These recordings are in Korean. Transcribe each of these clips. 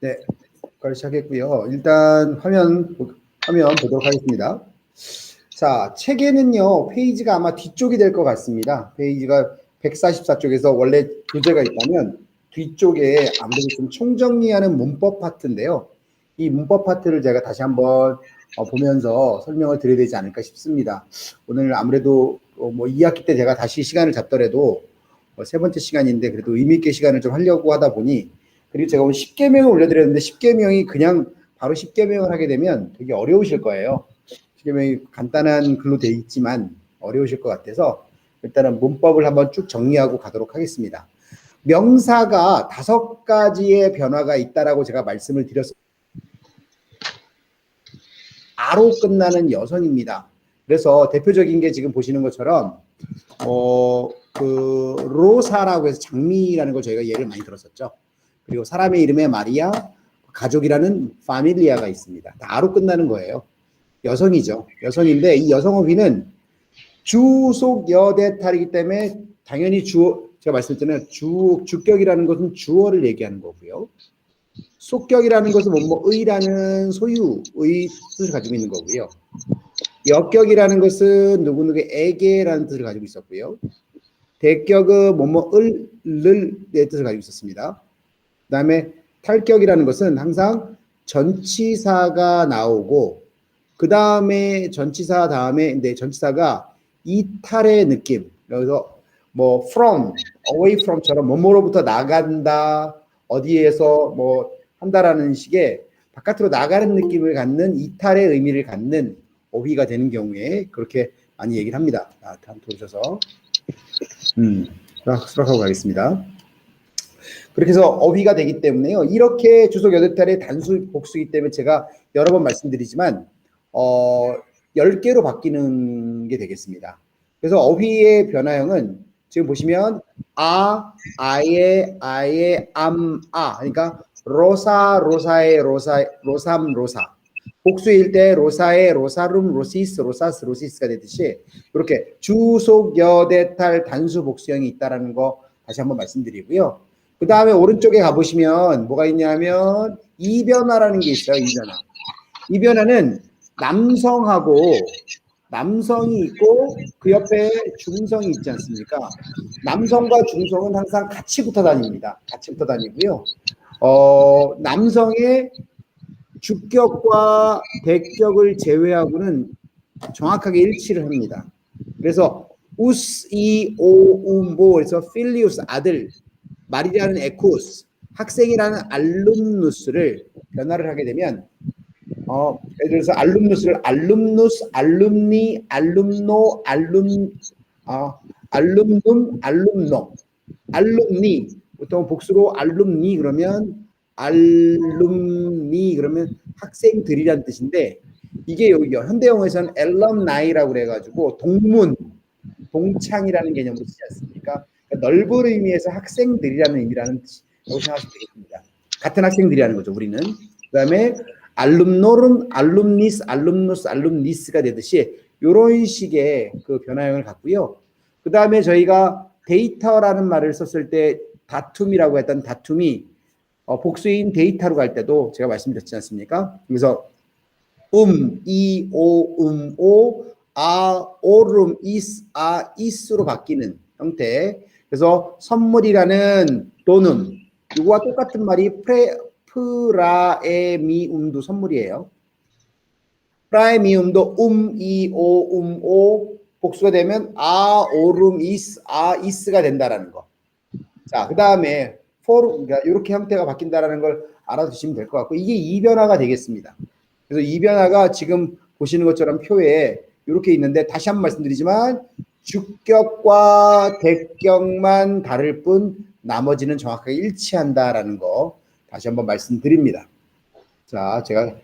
네, 바로 시작했고요. 일단 화면 보도록 하겠습니다. 자, 책에는요, 페이지가 아마 뒤쪽이 될 것 같습니다. 페이지가 144쪽에서 원래 교재가 있다면 뒤쪽에 아무래도 좀 총정리하는 문법 파트인데요. 이 문법 파트를 제가 다시 한번 보면서 설명을 드려야 되지 않을까 싶습니다. 오늘 아무래도 뭐 2학기 때 제가 다시 시간을 잡더라도 세 번째 시간인데 그래도 의미 있게 시간을 좀 하려고 하다 보니, 그리고 제가 오늘 10계명을 올려드렸는데 10계명이 그냥 바로 10계명을 하게 되면 되게 어려우실 거예요. 10계명이 간단한 글로 되어 있지만 어려우실 것 같아서 일단은 문법을 한번 쭉 정리하고 가도록 하겠습니다. 명사가 5가지의 변화가 있다라고 제가 말씀을 드렸습니다. 아로 끝나는 여성입니다. 그래서 대표적인 게 지금 보시는 것처럼 로사라고 해서 장미라는 걸 저희가 예를 많이 들었었죠. 그리고 사람의 이름에 마리아, 가족이라는 파밀리아가 있습니다. 다 아로 끝나는 거예요. 여성이죠. 여성인데 이 여성어휘는 주속 여대탈이기 때문에 당연히 제가 말씀드렸잖아요. 주격이라는 것은 주어를 얘기하는 거고요. 속격이라는 것은 의라는 소유의 뜻을 가지고 있는 거고요. 역격이라는 것은 누구누구에게라는 뜻을 가지고 있었고요. 대격은 을의 뜻을 가지고 있었습니다. 그 다음에 탈격이라는 것은 항상 전치사가 나오고 그 다음에 전치사 다음에 전치사가 이탈의 느낌. 그래서 from, away from처럼 뭐뭐로부터 나간다, 어디에서 한다라는 식의 바깥으로 나가는 느낌을 갖는 이탈의 의미를 갖는 어휘가 되는 경우에 그렇게 많이 얘기를 합니다. 다음 들어오셔서 수락하고 가겠습니다. 그렇게 해서 어휘가 되기 때문에요. 이렇게 주석 여덟탈의 단수 복수이기 때문에 제가 여러 번 말씀드리지만 10개로 바뀌는 게 되겠습니다. 그래서 어휘의 변화형은 지금 보시면 아예, 그러니까 로사의 로삼, 로사. 복수일 때 로사의 로사룸, 로시스, 로사스, 로시스가 되듯이 이렇게 주속 여대탈 단수 복수형이 있다라는 거 다시 한번 말씀드리고요. 그 다음에 오른쪽에 가보시면 뭐가 있냐면 이변화라는 게 있어요. 이변화는 남성이 있고 그 옆에 중성이 있지 않습니까? 남성과 중성은 항상 같이 붙어 다닙니다. 같이 붙어 다니고요. 남성의 주격과 대격을 제외하고는 정확하게 일치를 합니다. 그래서 우스, 이, 오, 모, 그래서 필리우스, 아들, 말이라는 에쿠스, 학생이라는 알룸누스를 변화를 하게 되면 예를 들어서 알룸누스를 알룸누스, 알룸니, 알룸노, 알룸눔, 알룸노, 알룸니, 보통 복수로 알룸니 그러면 알룸니 그러면 학생들이란 뜻인데 이게 여기 현대영어에서는 alumni라고 그래가지고 동창이라는 개념으로 쓰지 않습니까? 그러니까 넓은 의미에서 학생들이라는 의미라는 뜻이라고 생각하시면 되겠습니다. 같은 학생들이라는 거죠, 우리는. 그 다음에 알룸노름, 알룸니스, 알룸누스, 알룸니스가 되듯이 이런 식의 그 변화형을 갖고요. 그 다음에 저희가 데이터라는 말을 썼을 때 다툼이라고 했던 다툼이 복수인 데이터로 갈 때도 제가 말씀드렸지 않습니까? 그래서 오, 오름, 이스로 바뀌는 형태. 그래서 선물이라는 돈음, 이거와 똑같은 말이 프라에미움도 선물이에요. 프라에미움도 오, 복수가 되면 오름, 이스가 된다라는 거. 자, 그 다음에 그러니까 이렇게 형태가 바뀐다라는 걸 알아두시면 될 것 같고 이게 이변화가 되겠습니다. 그래서 이변화가 지금 보시는 것처럼 표에 이렇게 있는데 다시 한번 말씀드리지만 주격과 대격만 다를 뿐 나머지는 정확하게 일치한다라는 거 다시 한번 말씀드립니다. 자, 제가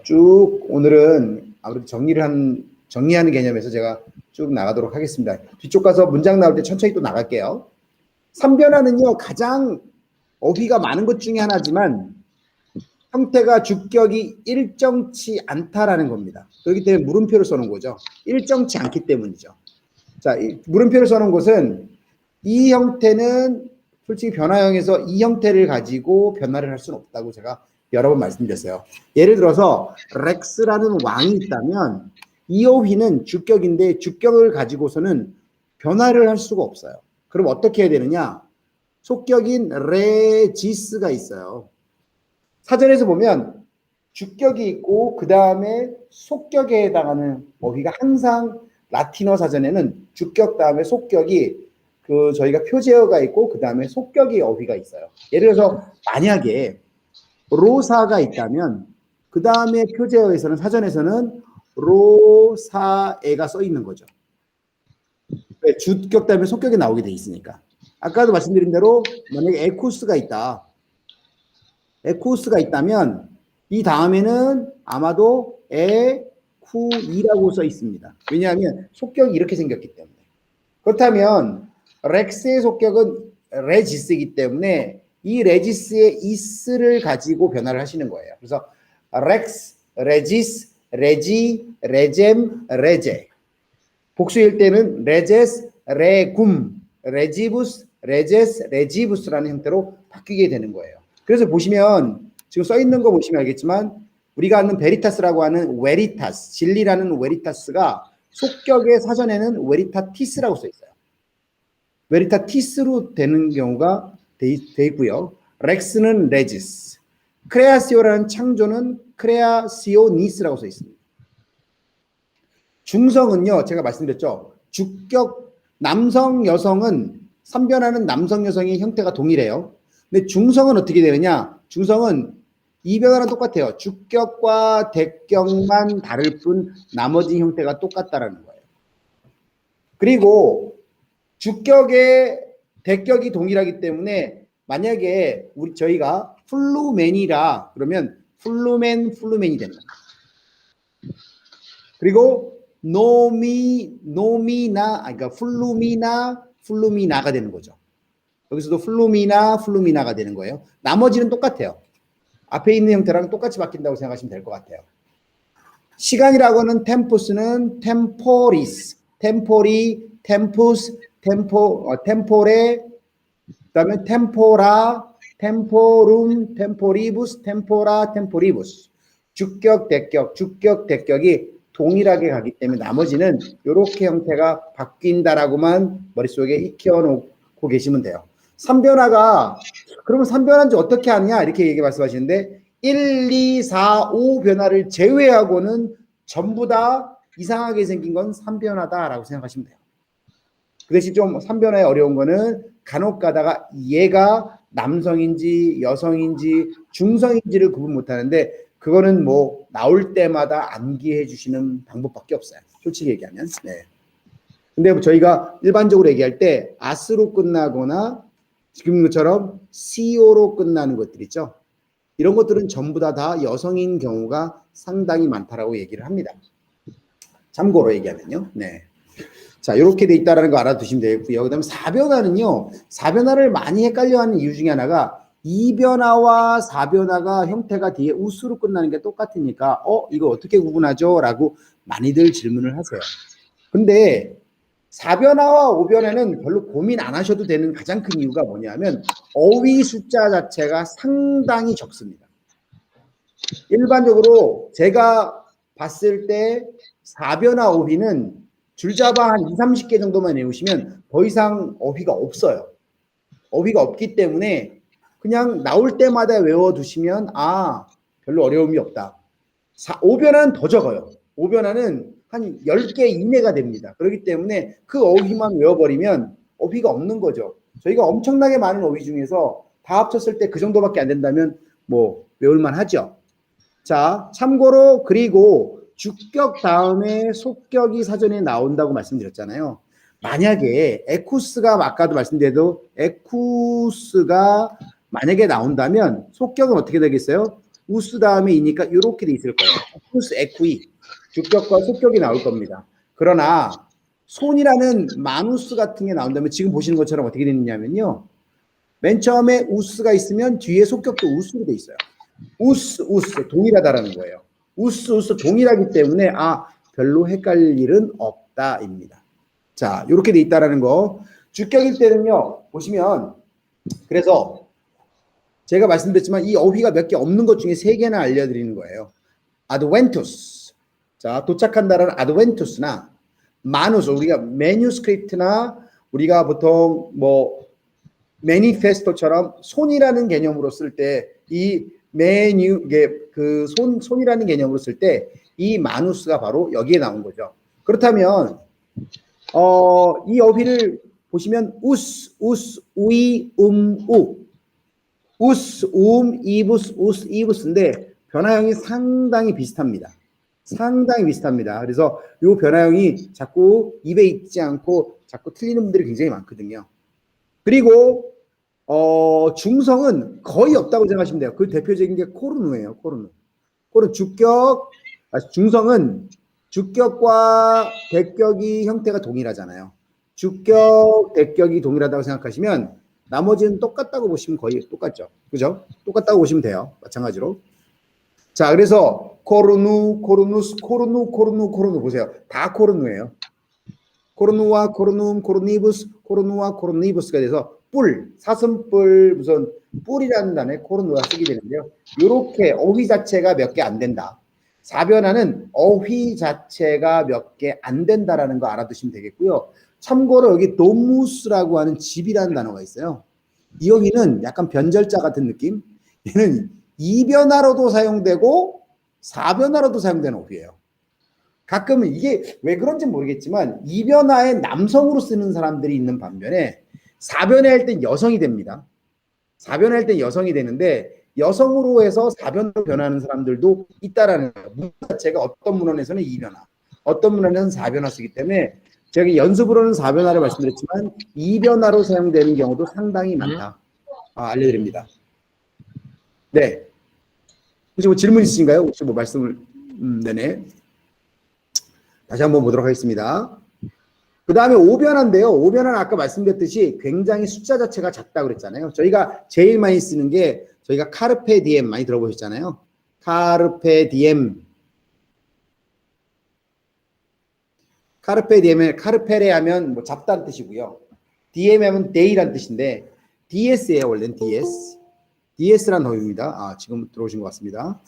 쭉 오늘은 아무래도 정리하는 개념에서 제가 쭉 나가도록 하겠습니다. 뒤쪽 가서 문장 나올 때 천천히 또 나갈게요. 3변화는요 가장 어휘가 많은 것 중에 하나지만 형태가 주격이 일정치 않다라는 겁니다. 그렇기 때문에 물음표를 써놓은 거죠. 일정치 않기 때문이죠. 자, 물음표를 써놓은 것은 이 형태는 솔직히 변화형에서 이 형태를 가지고 변화를 할 수는 없다고 제가 여러 번 말씀드렸어요. 예를 들어서 렉스라는 왕이 있다면 이오휘는 주격인데 주격을 가지고서는 변화를 할 수가 없어요. 그럼 어떻게 해야 되느냐? 속격인 레지스가 있어요. 사전에서 보면 주격이 있고 그 다음에 속격에 해당하는 어휘가 항상 라틴어 사전에는 주격 다음에 속격이 그 저희가 표제어가 있고 그 다음에 속격이 어휘가 있어요. 예를 들어서 만약에 로사가 있다면 그 다음에 표제어에서는 사전에서는 로사에가 써 있는 거죠. 주격 다음에 속격이 나오게 돼 있으니까. 아까도 말씀드린 대로 만약에 에쿠스가 있다. 에쿠스가 있다면 이 다음에는 아마도 에쿠이라고 써 있습니다. 왜냐하면 속격이 이렇게 생겼기 때문에. 그렇다면 렉스의 속격은 레지스이기 때문에 이 레지스의 이스를 가지고 변화를 하시는 거예요. 그래서 렉스, 레지스, 레지, 레잼, 레제. 복수일 때는 레제스, 레굼, 레지부스, 레제스, 레지부스라는 형태로 바뀌게 되는 거예요. 그래서 보시면 지금 써 있는 거 보시면 알겠지만 우리가 아는 베리타스라고 하는 웨리타스, 진리라는 웨리타스가 속격의 사전에는 웨리타티스라고 써 있어요. 웨리타티스로 되는 경우가 돼 있고요. 렉스는 레지스, 크레아시오라는 창조는 크레아시오니스라고 써 있습니다. 중성은요, 제가 말씀드렸죠. 주격 남성 여성은 삼변하는 남성 여성의 형태가 동일해요. 근데 중성은 어떻게 되느냐? 중성은 이 변화는 똑같아요. 주격과 대격만 다를 뿐 나머지 형태가 똑같다라는 거예요. 그리고 주격의 대격이 동일하기 때문에 만약에 저희가 플루맨이라 그러면 플루맨이 됩니다. 그리고 그러니까 플루미나가 되는 거죠. 여기서도 플루미나가 되는 거예요. 나머지는 똑같아요. 앞에 있는 형태랑 똑같이 바뀐다고 생각하시면 될 것 같아요. 시간이라고 하는 템포스는 템포리스, 템포리, 템푸스, 템포레, 그다음에 템포라, 템포룸, 템포리부스, 템포라, 템포리부스. 주격, 대격이 동일하게 가기 때문에 나머지는 이렇게 형태가 바뀐다라고만 머릿속에 익혀놓고 계시면 돼요. 3변화가 그러면 3변화인지 어떻게 하느냐 이렇게 얘기 말씀하시는데 1, 2, 4, 5 변화를 제외하고는 전부 다 이상하게 생긴 건 3변화다라고 생각하시면 돼요. 그 대신 좀 3변화에 어려운 거는 간혹 가다가 얘가 남성인지 여성인지 중성인지를 구분 못하는데 그거는 뭐 나올 때마다 암기해 주시는 방법밖에 없어요. 솔직히 얘기하면. 네. 근데 저희가 일반적으로 얘기할 때 아스로 끝나거나 지금 것처럼 CO로 끝나는 것들 있죠. 이런 것들은 전부 다 여성인 경우가 상당히 많다라고 얘기를 합니다. 참고로 얘기하면요. 네. 자, 이렇게 돼 있다라는 거 알아두시면 되겠고요. 그다음에 4변화는요. 4변화를 많이 헷갈려하는 이유 중에 하나가 2변화와 4변화가 형태가 뒤에 우스로 끝나는 게 똑같으니까 이거 어떻게 구분하죠? 라고 많이들 질문을 하세요. 근데 4변화와 5변화는 별로 고민 안 하셔도 되는 가장 큰 이유가 뭐냐면 어휘 숫자 자체가 상당히 적습니다. 일반적으로 제가 봤을 때 4변화 어휘는 줄잡아 한 20, 30개 정도만 외우시면 더 이상 어휘가 없어요. 어휘가 없기 때문에 그냥 나올 때마다 외워두시면 별로 어려움이 없다. 5변화는 더 적어요. 5변화는 한 10개 이내가 됩니다. 그렇기 때문에 그 어휘만 외워버리면 어휘가 없는 거죠. 저희가 엄청나게 많은 어휘 중에서 다 합쳤을 때 그 정도밖에 안 된다면 뭐 외울만 하죠. 자, 참고로 그리고 주격 다음에 속격이 사전에 나온다고 말씀드렸잖아요. 만약에 에쿠스가 아까도 말씀드려도 에쿠스가 만약에 나온다면 속격은 어떻게 되겠어요? 우스 다음에 이니까 이렇게 돼 있을 거예요. 에쿠스, 에쿠이. 주격과 속격이 나올 겁니다. 그러나 손이라는 마누스 같은 게 나온다면 지금 보시는 것처럼 어떻게 되느냐면요. 맨 처음에 우스가 있으면 뒤에 속격도 우스로 돼 있어요. 우스 동일하다라는 거예요. 우스 동일하기 때문에 별로 헷갈릴 일은 없다입니다. 자, 이렇게 돼 있다라는 거. 주격일 때는요. 보시면 그래서 제가 말씀드렸지만 이 어휘가 몇 개 없는 것 중에 3개나 알려드리는 거예요. adventus. 자, 도착한다라는 adventus나 manus, 우리가 매뉴스크립트나 우리가 보통 뭐 매니페스토처럼 손이라는 개념으로 쓸 때 이 메뉴 그 손이라는 개념으로 쓸 때 이 마누스가 바로 여기에 나온 거죠. 그렇다면 이 어휘를 보시면 우스, 우이, 우, 우스, 이부스, 우스, 이부스인데 변화형이 상당히 비슷합니다. 상당히 비슷합니다. 그래서 이 변화형이 자꾸 입에 있지 않고 자꾸 틀리는 분들이 굉장히 많거든요. 그리고 중성은 거의 없다고 생각하시면 돼요. 그 대표적인 게 코르누예요. 코르누. 중성은 주격과 대격이 형태가 동일하잖아요. 주격, 대격이 동일하다고 생각하시면 나머지는 똑같다고 보시면 거의 똑같죠. 그죠? 똑같다고 보시면 돼요. 마찬가지로. 자, 그래서 코르누, 코르누스, 코르누 보세요. 다 코르누예요. 코르누와 코르눔, 코르니부스, 코르누와 코르니부스가 돼서 뿔, 사슴뿔, 무슨 뿔이라는 단어에 코르누가 쓰게 되는데요. 이렇게 어휘 자체가 몇 개 안 된다. 사변화는 어휘 자체가 몇 개 안 된다라는 거 알아두시면 되겠고요. 참고로 여기 도무스라고 하는 집이라는 단어가 있어요. 이 어휘는 약간 변절자 같은 느낌. 얘는 이변화로도 사용되고 사변화로도 사용되는 어휘예요. 가끔은 이게 왜 그런지 모르겠지만 이변화에 남성으로 쓰는 사람들이 있는 반면에 사변화할 땐 여성이 됩니다. 사변화할 땐 여성이 되는데 여성으로 해서 사변으로 변하는 사람들도 있다라는 거예요. 문화 자체가 어떤 문헌에서는 이변화, 어떤 문헌에서는 사변화 쓰기 때문에 제가 연습으로는 사변화를 말씀드렸지만 이변화로 사용되는 경우도 상당히 많다. 알려드립니다. 네. 혹시 뭐 질문 있으신가요? 혹시 뭐 말씀을 네네. 다시 한번 보도록 하겠습니다. 그 다음에 오변화인데요. 오변화는 아까 말씀드렸듯이 굉장히 숫자 자체가 작다고 그랬잖아요. 저희가 제일 많이 쓰는 게 저희가 카르페 디엠 많이 들어보셨잖아요. 카르페 디엠. 카르페 디엠을 카르페레 하면 뭐 잡다는 뜻이고요. 디엠 하면 데이란 뜻인데 DS예요. 원래는 DS. DS란 어휘입니다. 지금 들어오신 것 같습니다.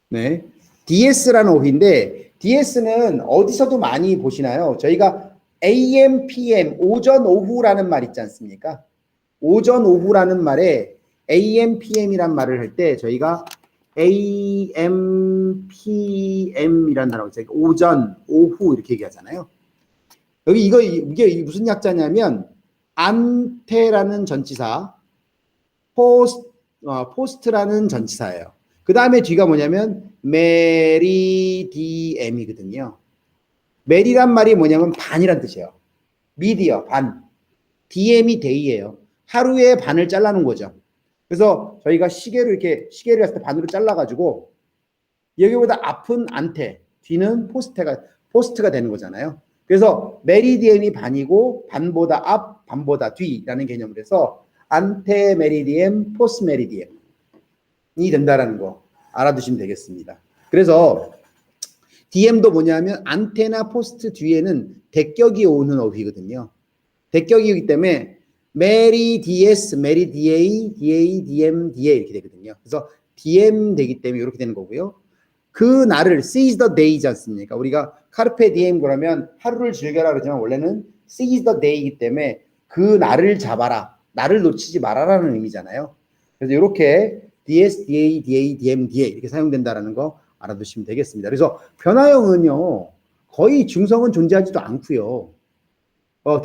네. DS라는 어휘인데 DS는 어디서도 많이 보시나요? 저희가 AM, PM, 오전, 오후라는 말 있지 않습니까? 오전, 오후라는 말에 AM, PM이란 말을 할 때 저희가 AM, PM이란 단어가 있어요. 오전, 오후 이렇게 얘기하잖아요. 여기 이게 무슨 약자냐면 안테라는 전치사, 포스트라는 전치사예요. 그 다음에 뒤가 뭐냐면 메리디엠이거든요. 메리란 말이 뭐냐면 반이란 뜻이에요. 미디어, 반. 디엠이 데이예요. 하루에 반을 잘라놓은 거죠. 그래서 저희가 시계를 했을 때 반으로 잘라가지고 여기보다 앞은 안테, 뒤는 포스트가 되는 거잖아요. 그래서 메리디엠이 반이고 반보다 앞, 반보다 뒤라는 개념으로 해서 안테 메리디엠, 포스 메리디엠이 된다라는 거 알아두시면 되겠습니다. 그래서 DM도 뭐냐면 안테나 포스트 뒤에는 대격이 오는 어휘거든요. 대격이기 때문에 메리 DS, 메리 DA, DA, DM, DA 이렇게 되거든요. 그래서 DM 되기 때문에 이렇게 되는 거고요. 그 날을 seize the day이지 않습니까? 우리가 카르페 디엠 그러면 하루를 즐겨라 그러지만 원래는 seize the day이기 때문에 그 날을 잡아라, 날을 놓치지 말아라는 의미잖아요. 그래서 이렇게 DS, DA, DA, DM, DA 이렇게 사용된다라는 거 알아두시면 되겠습니다. 그래서 변화형은요 거의 중성은 존재하지도 않고요.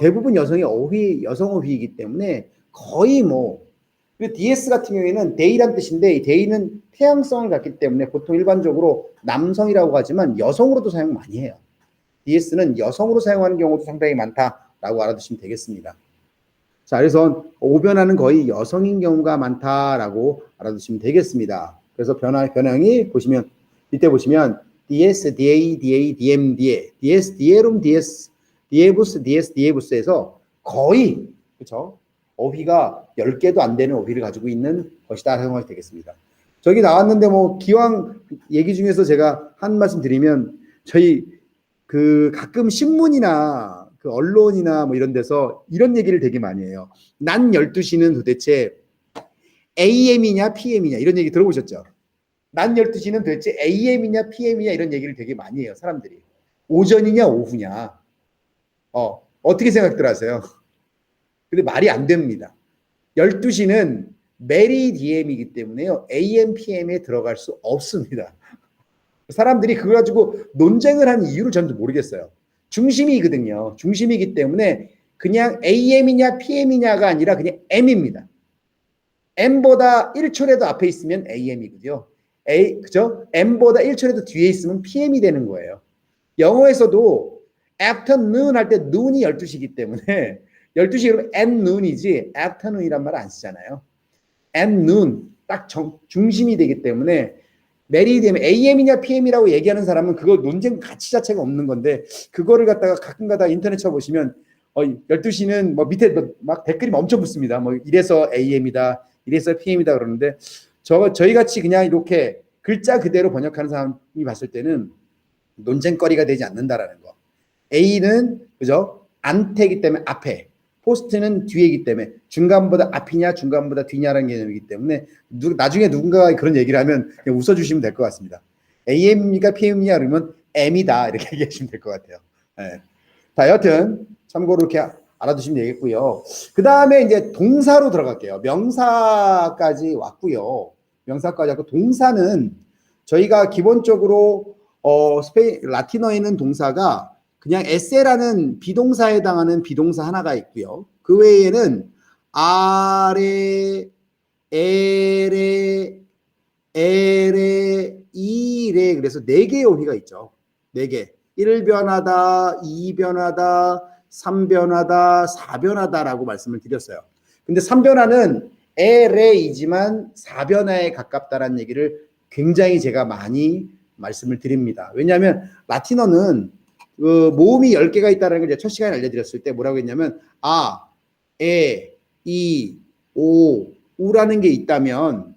대부분 여성 어휘이기 때문에 거의 그리고 DS 같은 경우에는 데이란 뜻인데 이 데이는 태양성을 갖기 때문에 보통 일반적으로 남성이라고 하지만 여성으로도 사용 많이 해요. DS는 여성으로 사용하는 경우도 상당히 많다라고 알아두시면 되겠습니다. 자, 그래서 오변화는 거의 여성인 경우가 많다라고 알아두시면 되겠습니다. 그래서 변형이 보시면 이때 보시면 DS, DA, DA, DM, DA, DS, DA룸, DS, DA부스, DS, DA부스에서 거의 그렇죠? 어휘가 10개도 안 되는 어휘를 가지고 있는 것이다 생각이 되겠습니다. 저기 나왔는데 기왕 얘기 중에서 제가 한 말씀 드리면 저희 가끔 신문이나 그 언론이나 뭐 이런 데서 이런 얘기를 되게 많이 해요. 난 12시는 도대체 AM이냐 PM이냐 이런 얘기 들어보셨죠? 난 12시는 도대체 AM이냐 PM이냐 이런 얘기를 되게 많이 해요. 사람들이. 오전이냐 오후냐. 어떻게 생각들 하세요? 근데 말이 안 됩니다. 12시는 메리디엠이기 때문에요. AM, PM에 들어갈 수 없습니다. 사람들이 그거 가지고 논쟁을 하는 이유를 저는 모르겠어요. 중심이거든요. 중심이기 때문에 그냥 AM이냐 PM이냐가 아니라 그냥 M입니다. M보다 1초라도 앞에 있으면 AM이거든요. 그죠? M보다 1초라도 뒤에 있으면 PM이 되는 거예요. 영어에서도 afternoon 할 때 noon이 12시이기 때문에 12시 그러면 at noon이지 afternoon이란 말 안 쓰잖아요. at noon 딱 중심이 되기 때문에 메리디엠 AM이냐 PM이라고 얘기하는 사람은 그거 논쟁 가치 자체가 없는 건데 그거를 갖다가 가끔가다 인터넷 쳐보시면 12시는 뭐 밑에 막 댓글이 엄청 붙습니다. 뭐 이래서 AM이다, 이래서 PM이다 그러는데 저희 같이 그냥 이렇게 글자 그대로 번역하는 사람이 봤을 때는 논쟁거리가 되지 않는다라는 거. A는 그죠? 안테이기 때문에 앞에, 포스트는 뒤에이기 때문에 중간보다 앞이냐 중간보다 뒤냐라는 개념이기 때문에 나중에 누군가가 그런 얘기를 하면 그냥 웃어주시면 될 것 같습니다. AM입니까 PM이냐 그러면 M이다 이렇게 얘기하시면 될 것 같아요. 네. 자, 여튼 참고로 이렇게 알아두시면 되겠고요. 그 다음에 이제 동사로 들어갈게요. 명사까지 왔고요. 명사까지 왔고 동사는 저희가 기본적으로 라틴어에는 동사가 그냥 에세라는 비동사에 해당하는 비동사 하나가 있고요. 그 외에는 아레, 에레, 에레, 이레 그래서 4개의 어휘가 있죠. 4개. 1변하다, 2변하다, 3변하다, 4변하다라고 말씀을 드렸어요. 근데 3변화는 에레이지만 4변화에 가깝다라는 얘기를 굉장히 제가 많이 말씀을 드립니다. 왜냐하면 라틴어는 그 모음이 10개가 있다는 걸 첫 시간에 알려드렸을 때 뭐라고 했냐면 아, 에, 이, 오, 우라는 게 있다면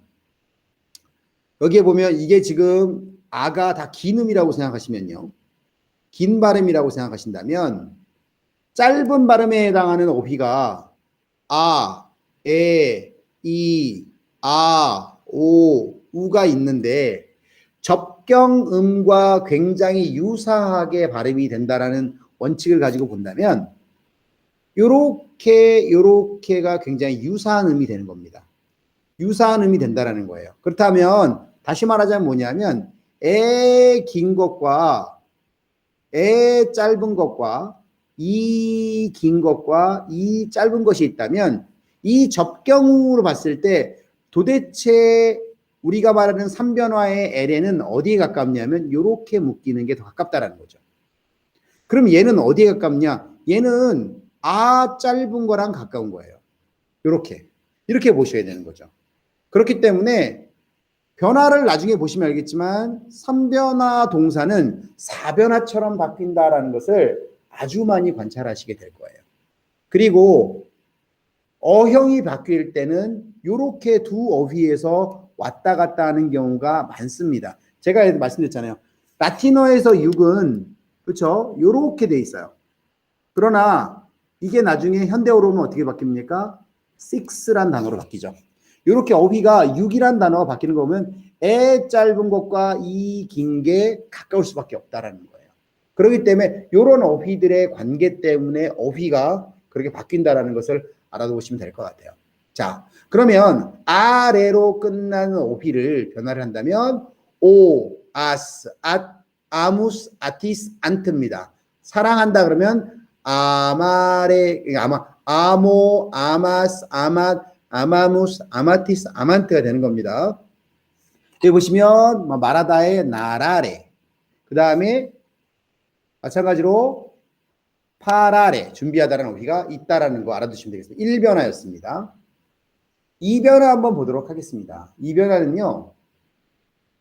여기에 보면 이게 지금 아가 다 긴 음이라고 생각하시면요. 긴 발음이라고 생각하신다면 짧은 발음에 해당하는 어휘가 아, 에, 이, 아, 오, 우가 있는데 접경음과 굉장히 유사하게 발음이 된다라는 원칙을 가지고 본다면 요렇게가 굉장히 유사한 음이 되는 겁니다. 유사한 음이 된다라는 거예요. 그렇다면 다시 말하자면 뭐냐면 에 긴 것과 에 짧은 것과 이 긴 것과 이 짧은 것이 있다면 이 접경으로 봤을 때 도대체 우리가 말하는 3변화의 L에는 어디에 가깝냐면 이렇게 묶이는 게 더 가깝다라는 거죠. 그럼 얘는 어디에 가깝냐? 얘는 아 짧은 거랑 가까운 거예요. 이렇게 보셔야 되는 거죠. 그렇기 때문에 변화를 나중에 보시면 알겠지만 3변화 동사는 4변화처럼 바뀐다라는 것을 아주 많이 관찰하시게 될 거예요. 그리고 어형이 바뀔 때는 이렇게 두 어휘에서 왔다 갔다 하는 경우가 많습니다. 제가 말씀드렸잖아요. 라틴어에서 6은 그렇죠? 이렇게 돼 있어요. 그러나 이게 나중에 현대어로 오면 어떻게 바뀝니까? 6란 단어로 바뀌죠. 이렇게 어휘가 6이란 단어가 바뀌는 거 보면 에 짧은 것과 이 긴 게 가까울 수밖에 없다라는 거예요. 그렇기 때문에 이런 어휘들의 관계 때문에 어휘가 그렇게 바뀐다라는 것을 알아두시면 될 것 같아요. 자, 그러면 아래로 끝나는 어휘를 변화를 한다면 오, 아스, 아무스, 아티스, 안트입니다. 사랑한다 그러면 아마레, 아모, 아마스, 아맛, 아마무스, 아마티스, 아만트가 되는 겁니다. 여기 보시면 마라다의 나라레, 그 다음에 마찬가지로 파라레, 준비하다라는 어휘가 있다라는 거 알아두시면 되겠습니다. 1변화였습니다. 2변화 한번 보도록 하겠습니다. 2변화는요,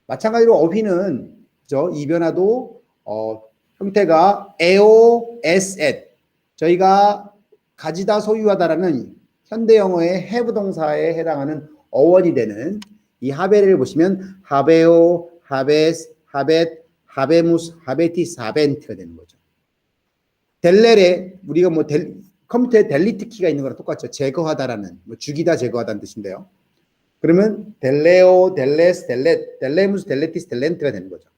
마찬가지로 어휘는 그죠? 2변화도 형태가 에오, 에스, 앳, 저희가 가지다, 소유하다라는 현대 영어의 have 동사에 해당하는 어원이 되는 이 하베를 보시면 하베오, 하베스, 하벳, 하베무스, 하베티스, 하벤트가 되는 거죠. 델레레 우리가 뭐 컴퓨터에 델리트 키가 있는 거랑 똑같죠. 제거하다라는 뭐 죽이다 제거하다는 뜻인데요. 그러면 델레오, 델레스, 델레무스, 델레티스, 델렌트가 되는 거죠.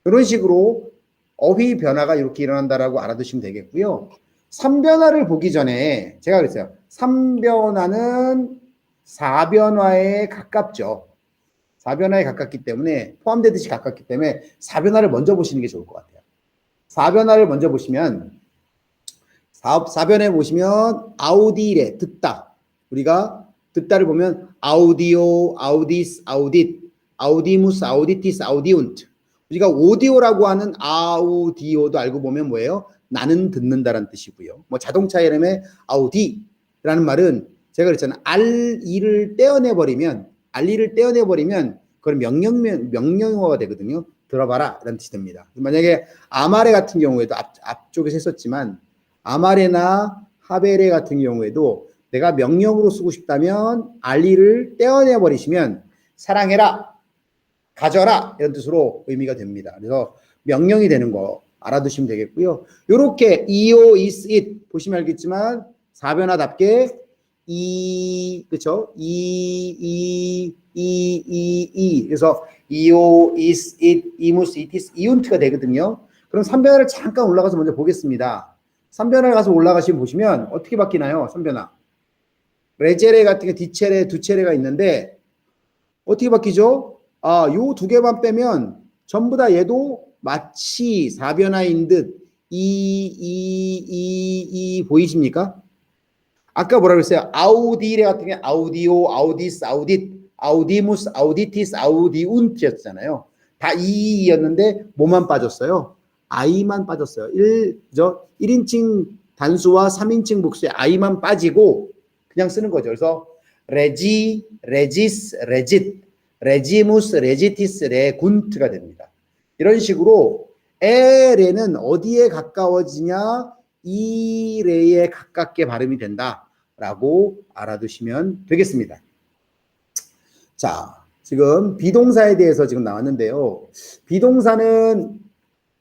이런 식으로 어휘 변화가 이렇게 일어난다라고 알아두시면 되겠고요. 3변화를 보기 전에 제가 그랬어요. 3변화는 4변화에 가깝죠. 4변화에 가깝기 때문에 포함되듯이 가깝기 때문에 4변화를 먼저 보시는 게 좋을 것 같아요. 4변화를 먼저 보시면 4변에 보시면 아우디레 듣다. 우리가 듣다를 보면 아우디오, 아우디스, 아우딧, 아우디무스, 아우디티스, 아우디운트. 우리가 오디오라고 하는 아우디오도 알고 보면 뭐예요? 나는 듣는다라는 뜻이고요. 뭐 자동차 이름에 아우디라는 말은 제가 그랬잖아요. 알이를 떼어내버리면 그건 명령어가 되거든요. 들어봐라 라는 뜻이 됩니다. 만약에 아마레 같은 경우에도 앞쪽에서 했었지만 아마레나 하베레 같은 경우에도 내가 명령으로 쓰고 싶다면 알리를 떼어내 버리시면 사랑해라, 가져라 이런 뜻으로 의미가 됩니다. 그래서 명령이 되는 거 알아두시면 되겠고요. 이렇게 이오, is, it 보시면 알겠지만 4변화답게 그렇죠? 그래서 이오, is, it, imus, itis, iunt가 되거든요. 그럼 3변화를 잠깐 올라가서 먼저 보겠습니다. 3변화를 가서 올라가시면 보시면 어떻게 바뀌나요? 3변화. 레제레 같은 게 디체레, 두체레가 있는데 어떻게 바뀌죠? 요 두 개만 빼면 전부 다 얘도 마치 4변화인 듯 보이십니까? 아까 뭐라 그랬어요? 아우디레 같은 게 아우디오, 아우디스, 아우딧, 아우디무스, 아우디티스, 아우디운트였잖아요. 다 이였는데 뭐만 빠졌어요? 아이만 빠졌어요. 1인칭 단수와 3인칭 복수에 아이만 빠지고 그냥 쓰는 거죠. 그래서 레지, 레지스, 레짓, 레지무스, 레지티스, 레군트가 됩니다. 이런 식으로 에레는 어디에 가까워지냐? 이 레에 가깝게 발음이 된다라고 알아두시면 되겠습니다. 자, 지금 비동사에 대해서 지금 나왔는데요. 비동사는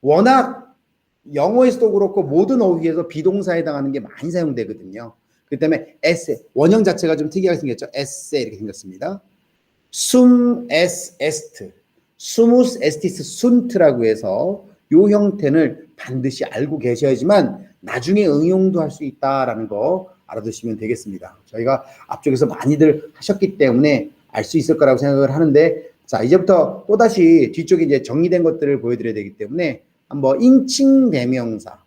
워낙 영어에서도 그렇고 모든 어휘에서 비동사에 해당하는 게 많이 사용되거든요. 그 때문에 에세, 원형 자체가 좀 특이하게 생겼죠. 에세 이렇게 생겼습니다. 숨 에스 에스트, 수무스 에스티스 순트라고 해서 요 형태는 반드시 알고 계셔야지만 나중에 응용도 할 수 있다라는 거 알아두시면 되겠습니다. 저희가 앞쪽에서 많이들 하셨기 때문에 알 수 있을 거라고 생각을 하는데, 자, 이제부터 또다시 뒤쪽에 이제 정리된 것들을 보여드려야 되기 때문에 한번 인칭 대명사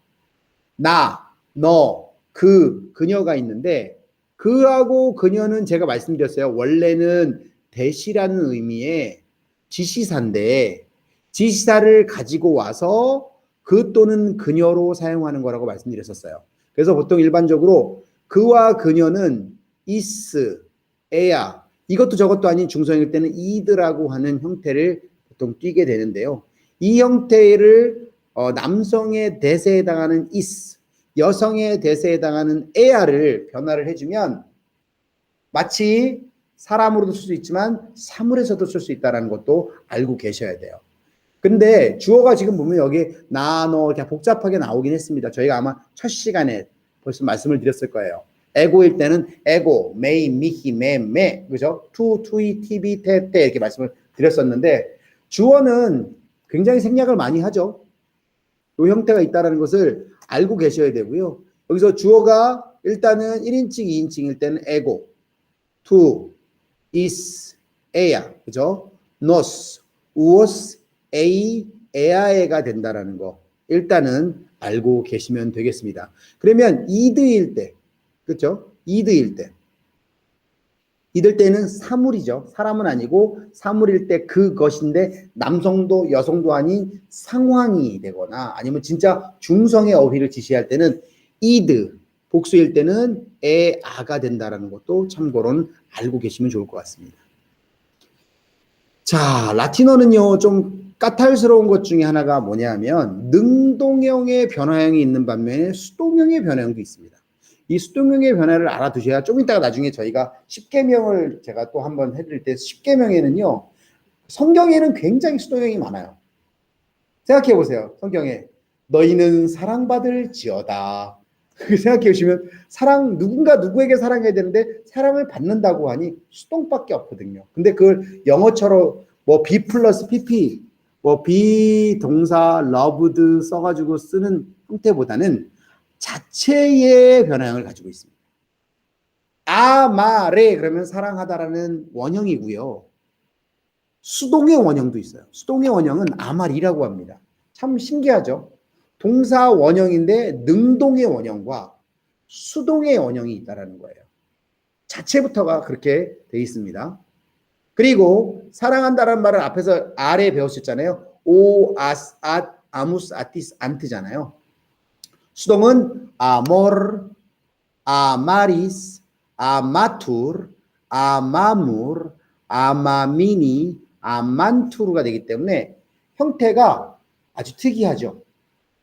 나, 너, 그녀가 있는데 그하고 그녀는 제가 말씀드렸어요. 원래는 대시라는 의미의 지시사인데 지시사를 가지고 와서 그 또는 그녀로 사용하는 거라고 말씀드렸었어요. 그래서 보통 일반적으로 그와 그녀는 is, 에야 이것도 저것도 아닌 중성일 때는 이드라고 하는 형태를 보통 띄게 되는데요. 이 형태를 남성의 대세에 해당하는 is, 여성의 대세에 해당하는 에야를 변화를 해주면 마치 사람으로도 쓸 수 있지만 사물에서도 쓸 수 있다는 것도 알고 계셔야 돼요. 근데 주어가 지금 보면 여기 나, 너 이렇게 복잡하게 나오긴 했습니다. 저희가 아마 첫 시간에 벌써 말씀을 드렸을 거예요. 에고일 때는 에고, 메이, 미히, 메, 그죠? 투, 투이, 티비, 테 이렇게 말씀을 드렸었는데 주어는 굉장히 생략을 많이 하죠. 이 형태가 있다는 것을 알고 계셔야 되고요. 여기서 주어가 일단은 1인칭, 2인칭일 때는 에고, 투, is, 에야, 그죠? nos, uos, 에이, 에아에가 된다라는 거 일단은 알고 계시면 되겠습니다. 그러면 이드일 때, 그렇죠? 이드일 때, 이들 때는 사물이죠. 사람은 아니고 사물일 때 그것인데 남성도 여성도 아닌 상황이 되거나 아니면 진짜 중성의 어휘를 지시할 때는 이드, 복수일 때는 에아가 된다라는 것도 참고로는 알고 계시면 좋을 것 같습니다. 자, 라틴어는요 좀 까탈스러운 것 중에 하나가 뭐냐면 능동형의 변화형이 있는 반면에 수동형의 변화형도 있습니다. 이 수동형의 변화를 알아두셔야 좀 이따가 나중에 저희가 10계명을 제가 또 한번 해드릴 때 10계명에는요 성경에는 굉장히 수동형이 많아요. 생각해 보세요. 성경에 너희는 사랑받을지어다. 생각해 보시면 사랑 누군가 누구에게 사랑해야 되는데 사랑을 받는다고 하니 수동밖에 없거든요. 근데 그걸 영어처럼 뭐 be 플러스 pp 뭐 be 동사 loved 써가지고 쓰는 형태보다는 자체의 변형을 가지고 있습니다. 아마레 그러면 사랑하다라는 원형이고요. 수동의 원형도 있어요. 수동의 원형은 아말이라고 합니다. 참 신기하죠. 동사 원형인데 능동의 원형과 수동의 원형이 있다는 거예요. 자체부터가 그렇게 돼 있습니다. 그리고 사랑한다는 말을 앞에서 아래 배웠었잖아요. 오, 아스, 앗, 아무스, 아티스, 안트잖아요. 수동은 아모르, 아마리스, 아마투르, 아마무르, 아마미니, 아만투르가 되기 때문에 형태가 아주 특이하죠.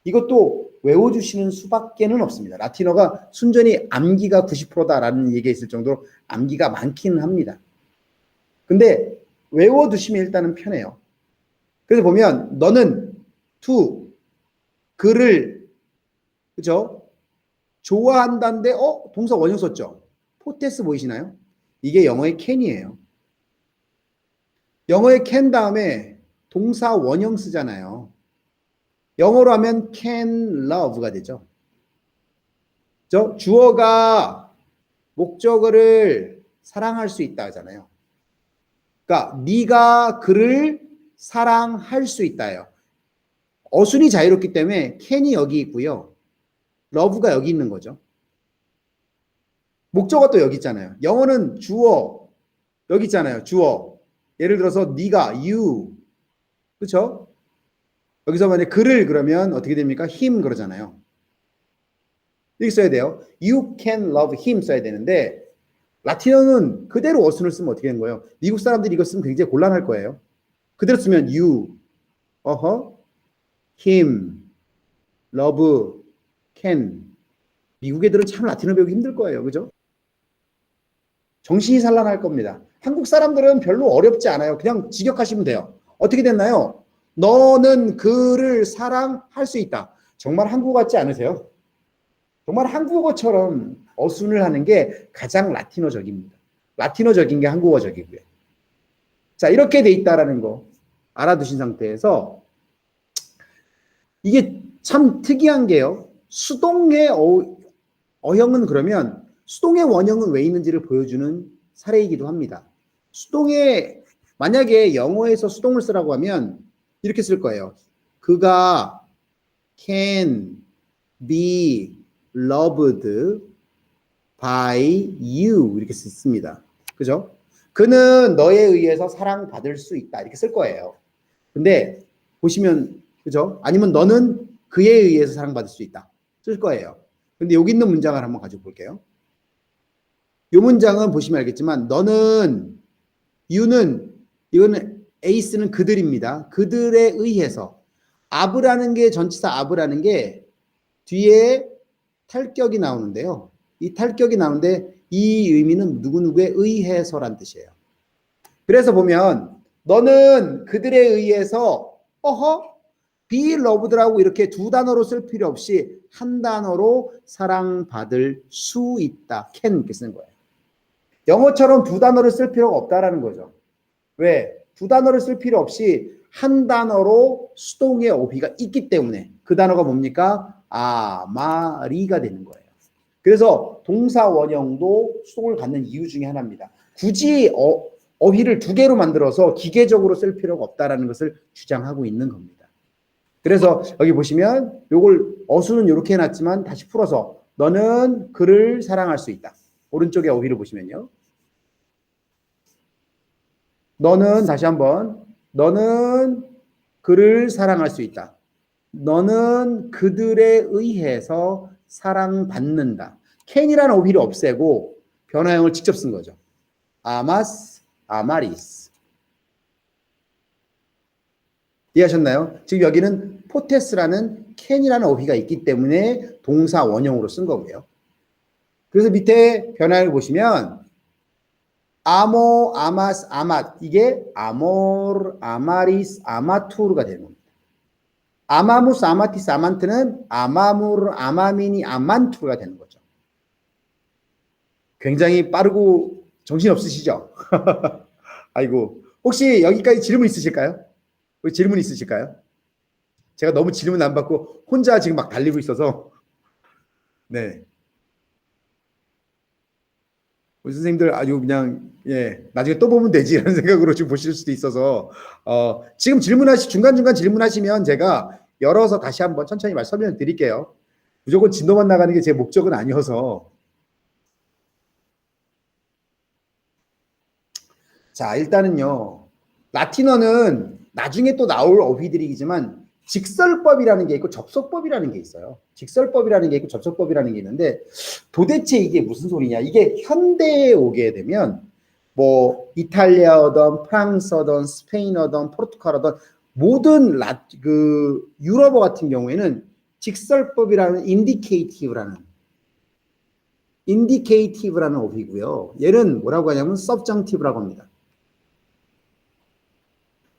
이것도 외워주시는 수밖에는 없습니다. 라틴어가 순전히 암기가 90%다라는 얘기가 있을 정도로 암기가 많기는 합니다. 근데 외워두시면 일단은 편해요. 그래서 보면 너는 to 그를 그죠? 좋아한다는데 동사 원형 썼죠? 포테스 보이시나요? 이게 영어의 can이에요. 영어의 can 다음에 동사 원형 쓰잖아요. 영어로 하면 can love가 되죠. 주어가 목적어를 사랑할 수 있다 하잖아요. 그러니까 네가 그를 사랑할 수 있다예요. 어순이 자유롭기 때문에 can이 여기 있고요. love가 여기 있는 거죠. 목적어 또 여기 있잖아요. 영어는 주어 여기 있잖아요. 주어. 예를 들어서 네가 you 그렇죠? 여기서 만약에 그를 그러면 어떻게 됩니까? him 그러잖아요. 이렇게 써야 돼요. You can love him 써야 되는데 라틴어는 그대로 어순을 쓰면 어떻게 되는 거예요? 미국 사람들이 이거 쓰면 굉장히 곤란할 거예요. 그대로 쓰면 you, him, love, can. 미국 애들은 참 라틴어 배우기 힘들 거예요. 그죠? 정신이 산란할 겁니다. 한국 사람들은 별로 어렵지 않아요. 그냥 직역하시면 돼요. 어떻게 됐나요? 너는 그를 사랑할 수 있다. 정말 한국어 같지 않으세요? 정말 한국어처럼 어순을 하는 게 가장 라틴어적입니다. 라틴어적인 게 한국어적이고요. 자, 이렇게 돼 있다라는 거 알아두신 상태에서 이게 참 특이한 게요. 수동의 어형은 그러면 수동의 원형은 왜 있는지를 보여주는 사례이기도 합니다. 수동의 만약에 영어에서 수동을 쓰라고 하면 이렇게 쓸 거예요. 그가 can be loved by you 이렇게 씁니다. 그죠? 그는 너에 의해서 사랑받을 수 있다 이렇게 쓸 거예요. 근데 보시면 그죠? 아니면 너는 그에 의해서 사랑받을 수 있다 쓸 거예요. 근데 여기 있는 문장을 한번 가지고 볼게요. 이 문장은 보시면 알겠지만 너는 you는 이거는 에이스는 그들입니다. 그들에 의해서 아브라는 게 전치사 아브라는 게 뒤에 탈격이 나오는데요. 이 탈격이 나오는데 이 의미는 누구누구에 의해서란 뜻이에요. 그래서 보면 너는 그들에 의해서 be loved라고 이렇게 두 단어로 쓸 필요 없이 한 단어로 사랑받을 수 있다. can 이렇게 쓰는 거예요. 영어처럼 두 단어를 쓸 필요가 없다라는 거죠. 왜? 두 단어를 쓸 필요 없이 한 단어로 수동의 어휘가 있기 때문에 그 단어가 뭡니까? 아마리가 되는 거예요. 그래서 동사 원형도 수동을 갖는 이유 중에 하나입니다. 굳이 어휘를 두 개로 만들어서 기계적으로 쓸 필요가 없다라는 것을 주장하고 있는 겁니다. 그래서 여기 보시면 요걸 어수는 이렇게 해놨지만 다시 풀어서 너는 그를 사랑할 수 있다. 오른쪽에 어휘를 보시면요. 너는 다시 한번 너는 그를 사랑할 수 있다. 너는 그들에 의해서 사랑받는다. can이라는 어휘를 없애고 변화형을 직접 쓴 거죠. 아마스, 아마리스. 이해하셨나요? 지금 여기는 포테스라는 can이라는 어휘가 있기 때문에 동사 원형으로 쓴 거고요. 그래서 밑에 변화를 보시면 아모, 아마스, 아맛 이게 아모르, 아마리스, 아마투르가 되는 겁니다. 아마무스, 아마티스, 아만트는 아마무르, 아마미니, 아만투가 되는 거죠. 굉장히 빠르고 정신 없으시죠? 아이고, 혹시 여기까지 질문 있으실까요? 질문 있으실까요? 제가 너무 질문 안 받고 혼자 지금 막 달리고 있어서. 네. 우리 선생님들 아주 그냥 나중에 또 보면 되지라는 생각으로 지금 보실 수도 있어서 지금 중간중간 질문하시면 제가 열어서 다시 한번 천천히 설명을 드릴게요. 무조건 진도만 나가는 게 제 목적은 아니어서. 자, 일단은요. 라틴어는 나중에 또 나올 어휘들이지만 직설법이라는 게 있고 접속법이라는 게 있어요. 직설법이라는 게 있고 접속법이라는 게 있는데 도대체 이게 무슨 소리냐? 이게 현대에 오게 되면 뭐 이탈리아어든 프랑스어든 스페인어든 포르투갈어든 모든 유럽어 같은 경우에는 직설법이라는 인디케이티브라는 어휘고요. 얘는 뭐라고 하냐면 subjunctive라고 합니다.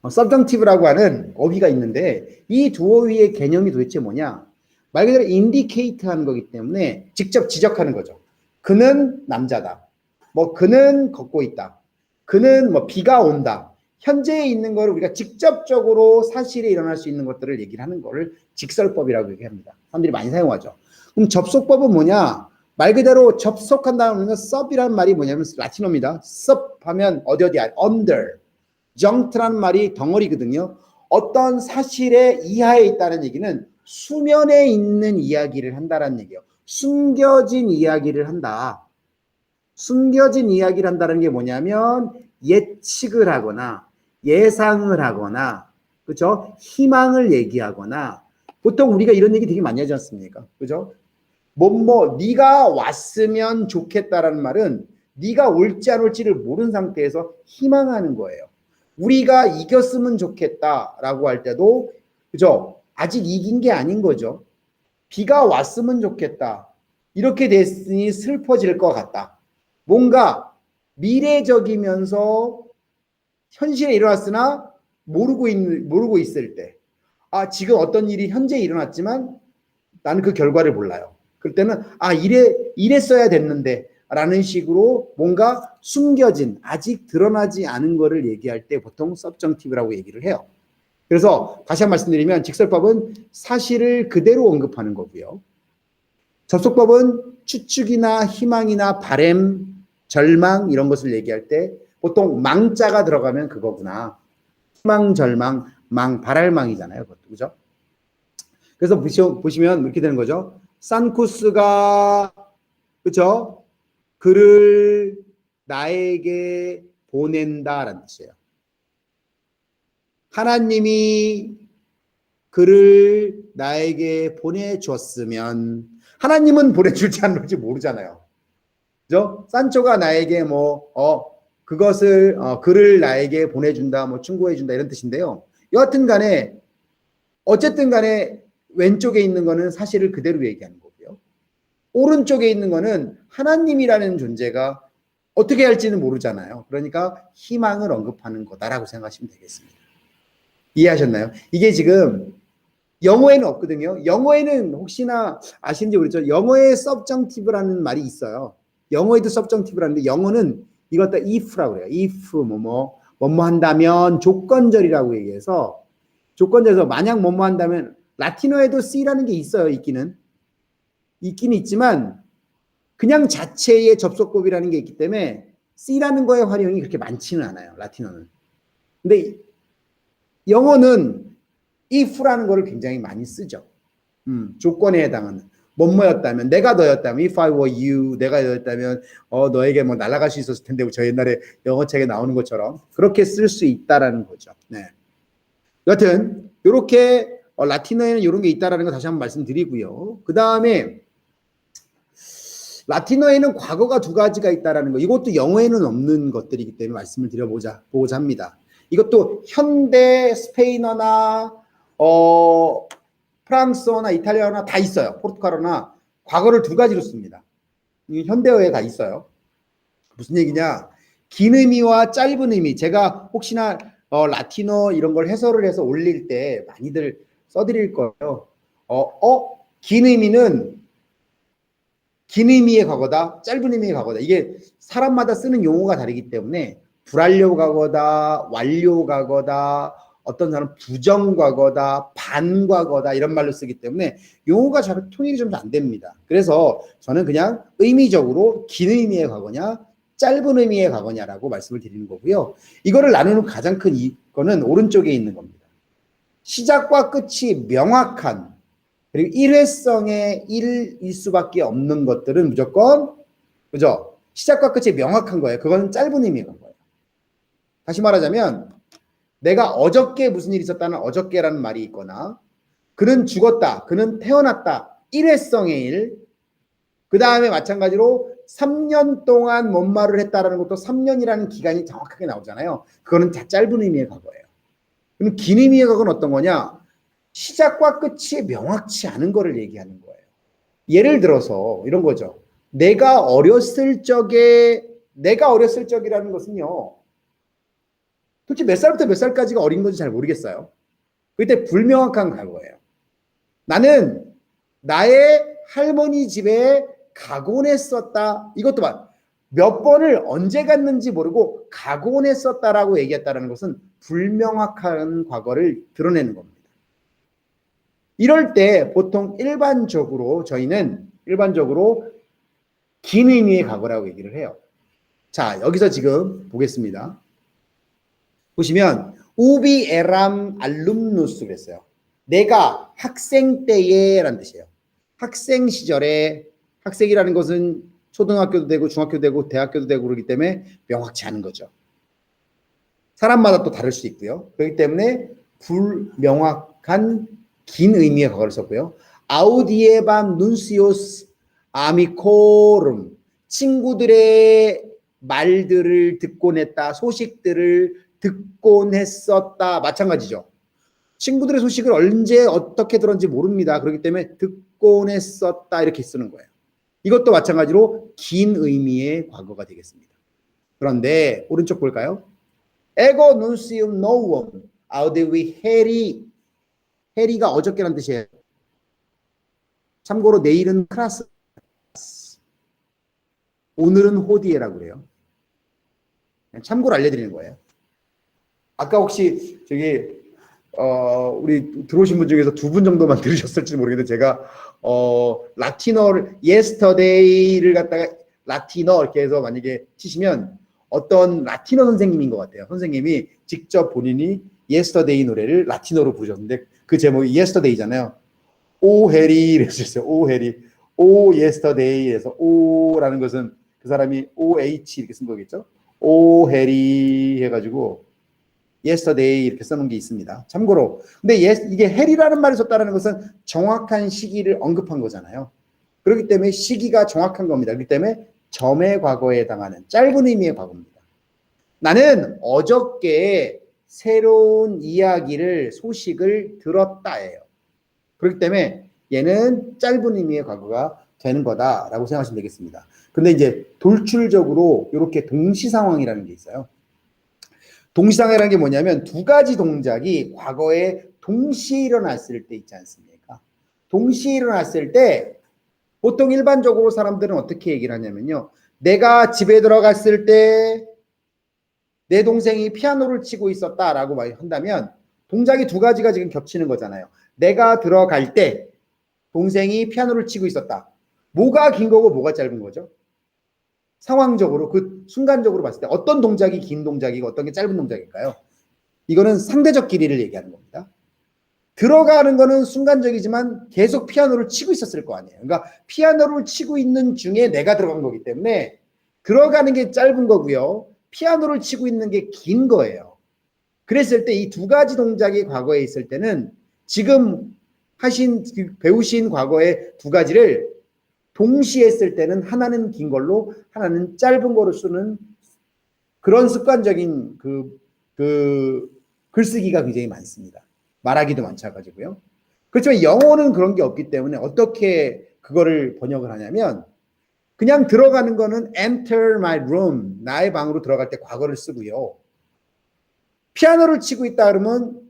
subjunctive라고 하는 어휘가 있는데 이 두 어휘의 개념이 도대체 뭐냐? 말 그대로 indicate 하는 거기 때문에 직접 지적하는 거죠. 그는 남자다. 뭐 그는 걷고 있다. 그는 뭐 비가 온다. 현재에 있는 거를 우리가 직접적으로 사실에 일어날 수 있는 것들을 얘기를 하는 거를 직설법이라고 얘기합니다. 사람들이 많이 사용하죠. 그럼 접속법은 뭐냐? 말 그대로 접속한다는 건 sub이라는 말이 뭐냐면 라틴어입니다. sub 하면 어디야? under. junct라는 말이 덩어리거든요. 어떤 사실의 이하에 있다는 얘기는 수면에 있는 이야기를 한다는 얘기예요. 숨겨진 이야기를 한다. 숨겨진 이야기를 한다는 게 뭐냐면 예측을 하거나 예상을 하거나 그렇죠? 희망을 얘기하거나 보통 우리가 이런 얘기 되게 많이 하지 않습니까? 그렇죠? 네가 왔으면 좋겠다라는 말은 네가 올지 안 올지를 모르는 상태에서 희망하는 거예요. 우리가 이겼으면 좋겠다라고 할 때도 그죠? 아직 이긴 게 아닌 거죠. 비가 왔으면 좋겠다. 이렇게 됐으니 슬퍼질 것 같다. 뭔가 미래적이면서 현실에 일어났으나 모르고 있을 때. 지금 어떤 일이 현재 일어났지만 나는 그 결과를 몰라요. 그럴 때는 이랬어야 됐는데 라는 식으로 뭔가 숨겨진 아직 드러나지 않은 거를 얘기할 때 보통 subjunctive라고 얘기를 해요. 그래서 다시 한 번 말씀드리면 직설법은 사실을 그대로 언급하는 거고요. 접속법은 추측이나 희망이나 바램, 절망 이런 것을 얘기할 때 보통 망자가 들어가면 그거구나. 희망, 절망, 바랄망이잖아요. 그것도 그죠? 그래서 보시면 이렇게 되는 거죠. 산쿠스가 그죠? 그를 나에게 보낸다라는 뜻이에요. 하나님이 그를 나에게 보내줬으면 하나님은 보내줄지 안 보내줄지 모르잖아요. 그죠? 산초가 나에게 그를 나에게 보내준다, 충고해준다 이런 뜻인데요. 여하튼 간에 어쨌든 간에 왼쪽에 있는 거는 사실을 그대로 얘기하는 거고요. 오른쪽에 있는 거는 하나님이라는 존재가 어떻게 할지는 모르잖아요. 그러니까 희망을 언급하는 거다라고 생각하시면 되겠습니다. 이해하셨나요? 이게 지금 영어에는 없거든요. 영어에는 혹시나 아시는지 모르겠죠. 영어에 subjunctive라는 말이 있어요. 영어에도 subjunctive라는데 영어는 이것 다 if라고 그래요. if 뭐뭐 한다면 조건절이라고 얘기해서 조건절에서 만약 뭐뭐 한다면 라틴어에도 C라는 게 있어요. 있기는 있지만 그냥 자체의 접속법이라는 게 있기 때문에 C라는 거의 활용이 그렇게 많지는 않아요. 라틴어는. 근데 영어는 if라는 거를 굉장히 많이 쓰죠. 조건에 해당하는. 뭐뭐였다면, 내가 너였다면, if I were you, 내가 너였다면, 너에게 날아갈 수 있었을 텐데, 저 옛날에 영어책에 나오는 것처럼 그렇게 쓸 수 있다라는 거죠. 네. 여튼 이렇게 라틴어에는 이런 게 있다라는 거 다시 한번 말씀드리고요. 그 다음에 라틴어에는 과거가 두 가지가 있다라는 거. 이것도 영어에는 없는 것들이기 때문에 말씀을 드려보자 합니다. 이것도 현대 스페인어나 프랑스어나 이탈리아어나 다 있어요. 포르투갈어나 과거를 두 가지로 씁니다. 현대어에 다 있어요. 무슨 얘기냐? 긴 의미와 짧은 의미. 제가 혹시나 라틴어 이런 걸 해설을 해서 올릴 때 많이들 써드릴 거예요. 긴 의미는 긴 의미의 과거다, 짧은 의미의 과거다. 이게 사람마다 쓰는 용어가 다르기 때문에 불완료 과거다, 완료 과거다, 어떤 사람은 부정 과거다, 반 과거다 이런 말로 쓰기 때문에 용어가 잘 통일이 좀 안 됩니다. 그래서 저는 그냥 의미적으로 긴 의미의 과거냐, 짧은 의미의 과거냐라고 말씀을 드리는 거고요. 이거를 나누는 가장 큰 이거는 오른쪽에 있는 겁니다. 시작과 끝이 명확한 그리고 일회성의 일일 수밖에 없는 것들은 무조건 그죠? 시작과 끝이 명확한 거예요. 그건 짧은 의미가 거예요. 다시 말하자면 내가 어저께 무슨 일이 있었다는 어저께라는 말이 있거나 그는 죽었다, 그는 태어났다, 일회성의 일. 그 다음에 마찬가지로 3년 동안 뭔 말을 했다라는 것도 3년이라는 기간이 정확하게 나오잖아요. 그거는 다 짧은 의미의 과거예요. 그럼 긴 의미의 과거는 어떤 거냐? 시작과 끝이 명확치 않은 거를 얘기하는 거예요. 예를 들어서 이런 거죠. 내가 어렸을 적이라는 것은요. 도대체 몇 살부터 몇 살까지가 어린 건지 잘 모르겠어요. 그때 불명확한 과거예요. 나는 나의 할머니 집에 가곤 했었다. 이것도 몇 번을 언제 갔는지 모르고 가곤 했었다라고 얘기했다는 것은 불명확한 과거를 드러내는 겁니다. 이럴 때 보통 저희는 일반적으로 긴 의미의 과거라고 얘기를 해요. 자, 여기서 지금 보겠습니다. 보시면 우비 에람 알룸누스 그랬어요. 내가 학생 때에 라는 뜻이에요. 학생 시절에 학생이라는 것은 초등학교도 되고 중학교도 되고 대학교도 되고 그러기 때문에 명확치 않은 거죠. 사람마다 또 다를 수 있고요. 그렇기 때문에 불명확한 긴 의미의 과거를 썼고요. 아우디에반 눈시오스 아미코름 친구들의 말들을 듣곤 했다. 소식들을 듣곤 했었다. 마찬가지죠. 친구들의 소식을 언제 어떻게 들었는지 모릅니다. 그렇기 때문에 듣곤 했었다 이렇게 쓰는 거예요. 이것도 마찬가지로 긴 의미의 과거가 되겠습니다. 그런데 오른쪽 볼까요? 에고 눈시움 노원 아우디위 해리가 어저께란 뜻이에요. 참고로 내일은 클라스 오늘은 호디에라고 그래요. 참고로 알려드리는 거예요. 아까 혹시 우리 들어오신 분 중에서 2분 정도만 들으셨을지 모르겠는데 제가 라틴어를 yesterday를 갖다가 라틴어 이렇게 해서 만약에 치시면 어떤 라틴어 선생님인 것 같아요. 선생님이 직접 본인이 yesterday 노래를 라틴어로 부르셨는데 그 제목이 yesterday잖아요. 오 해리 이랬어요. 오 해리. 오 yesterday에서 오라는 것은 그 사람이 OH 이렇게 쓴 거겠죠. 오 해리 해가지고 yesterday 이렇게 써놓은 게 있습니다. 참고로 근데 이게 해리라는 말을 썼다는 것은 정확한 시기를 언급한 거잖아요. 그렇기 때문에 시기가 정확한 겁니다. 그렇기 때문에 점의 과거에 해당하는 짧은 의미의 과거입니다. 나는 어저께 새로운 소식을 들었다예요. 그렇기 때문에 얘는 짧은 의미의 과거가 되는 거다라고 생각하시면 되겠습니다. 근데 이제 돌출적으로 이렇게 동시 상황이라는 게 있어요. 동시상황이라는 게 뭐냐면 2가지 동작이 과거에 동시에 일어났을 때 있지 않습니까? 동시에 일어났을 때 보통 일반적으로 사람들은 어떻게 얘기를 하냐면요. 내가 집에 들어갔을 때 내 동생이 피아노를 치고 있었다라고 한다면 동작이 2가지가 지금 겹치는 거잖아요. 내가 들어갈 때 동생이 피아노를 치고 있었다. 뭐가 긴 거고 뭐가 짧은 거죠? 상황적으로 그 순간적으로 봤을 때 어떤 동작이 긴 동작이고 어떤 게 짧은 동작일까요? 이거는 상대적 길이를 얘기하는 겁니다. 들어가는 거는 순간적이지만 계속 피아노를 치고 있었을 거 아니에요. 그러니까 피아노를 치고 있는 중에 내가 들어간 거기 때문에 들어가는 게 짧은 거고요. 피아노를 치고 있는 게 긴 거예요. 그랬을 때 이 2가지 동작이 과거에 있을 때는 지금 배우신 과거의 2가지를 동시에 했을 때는 하나는 긴 걸로 하나는 짧은 거로 쓰는 그런 습관적인 글쓰기가 굉장히 많습니다. 말하기도 마찬가지고요. 그렇지만 영어는 그런 게 없기 때문에 어떻게 그거를 번역을 하냐면 그냥 들어가는 거는 enter my room, 나의 방으로 들어갈 때 과거를 쓰고요. 피아노를 치고 있다 그러면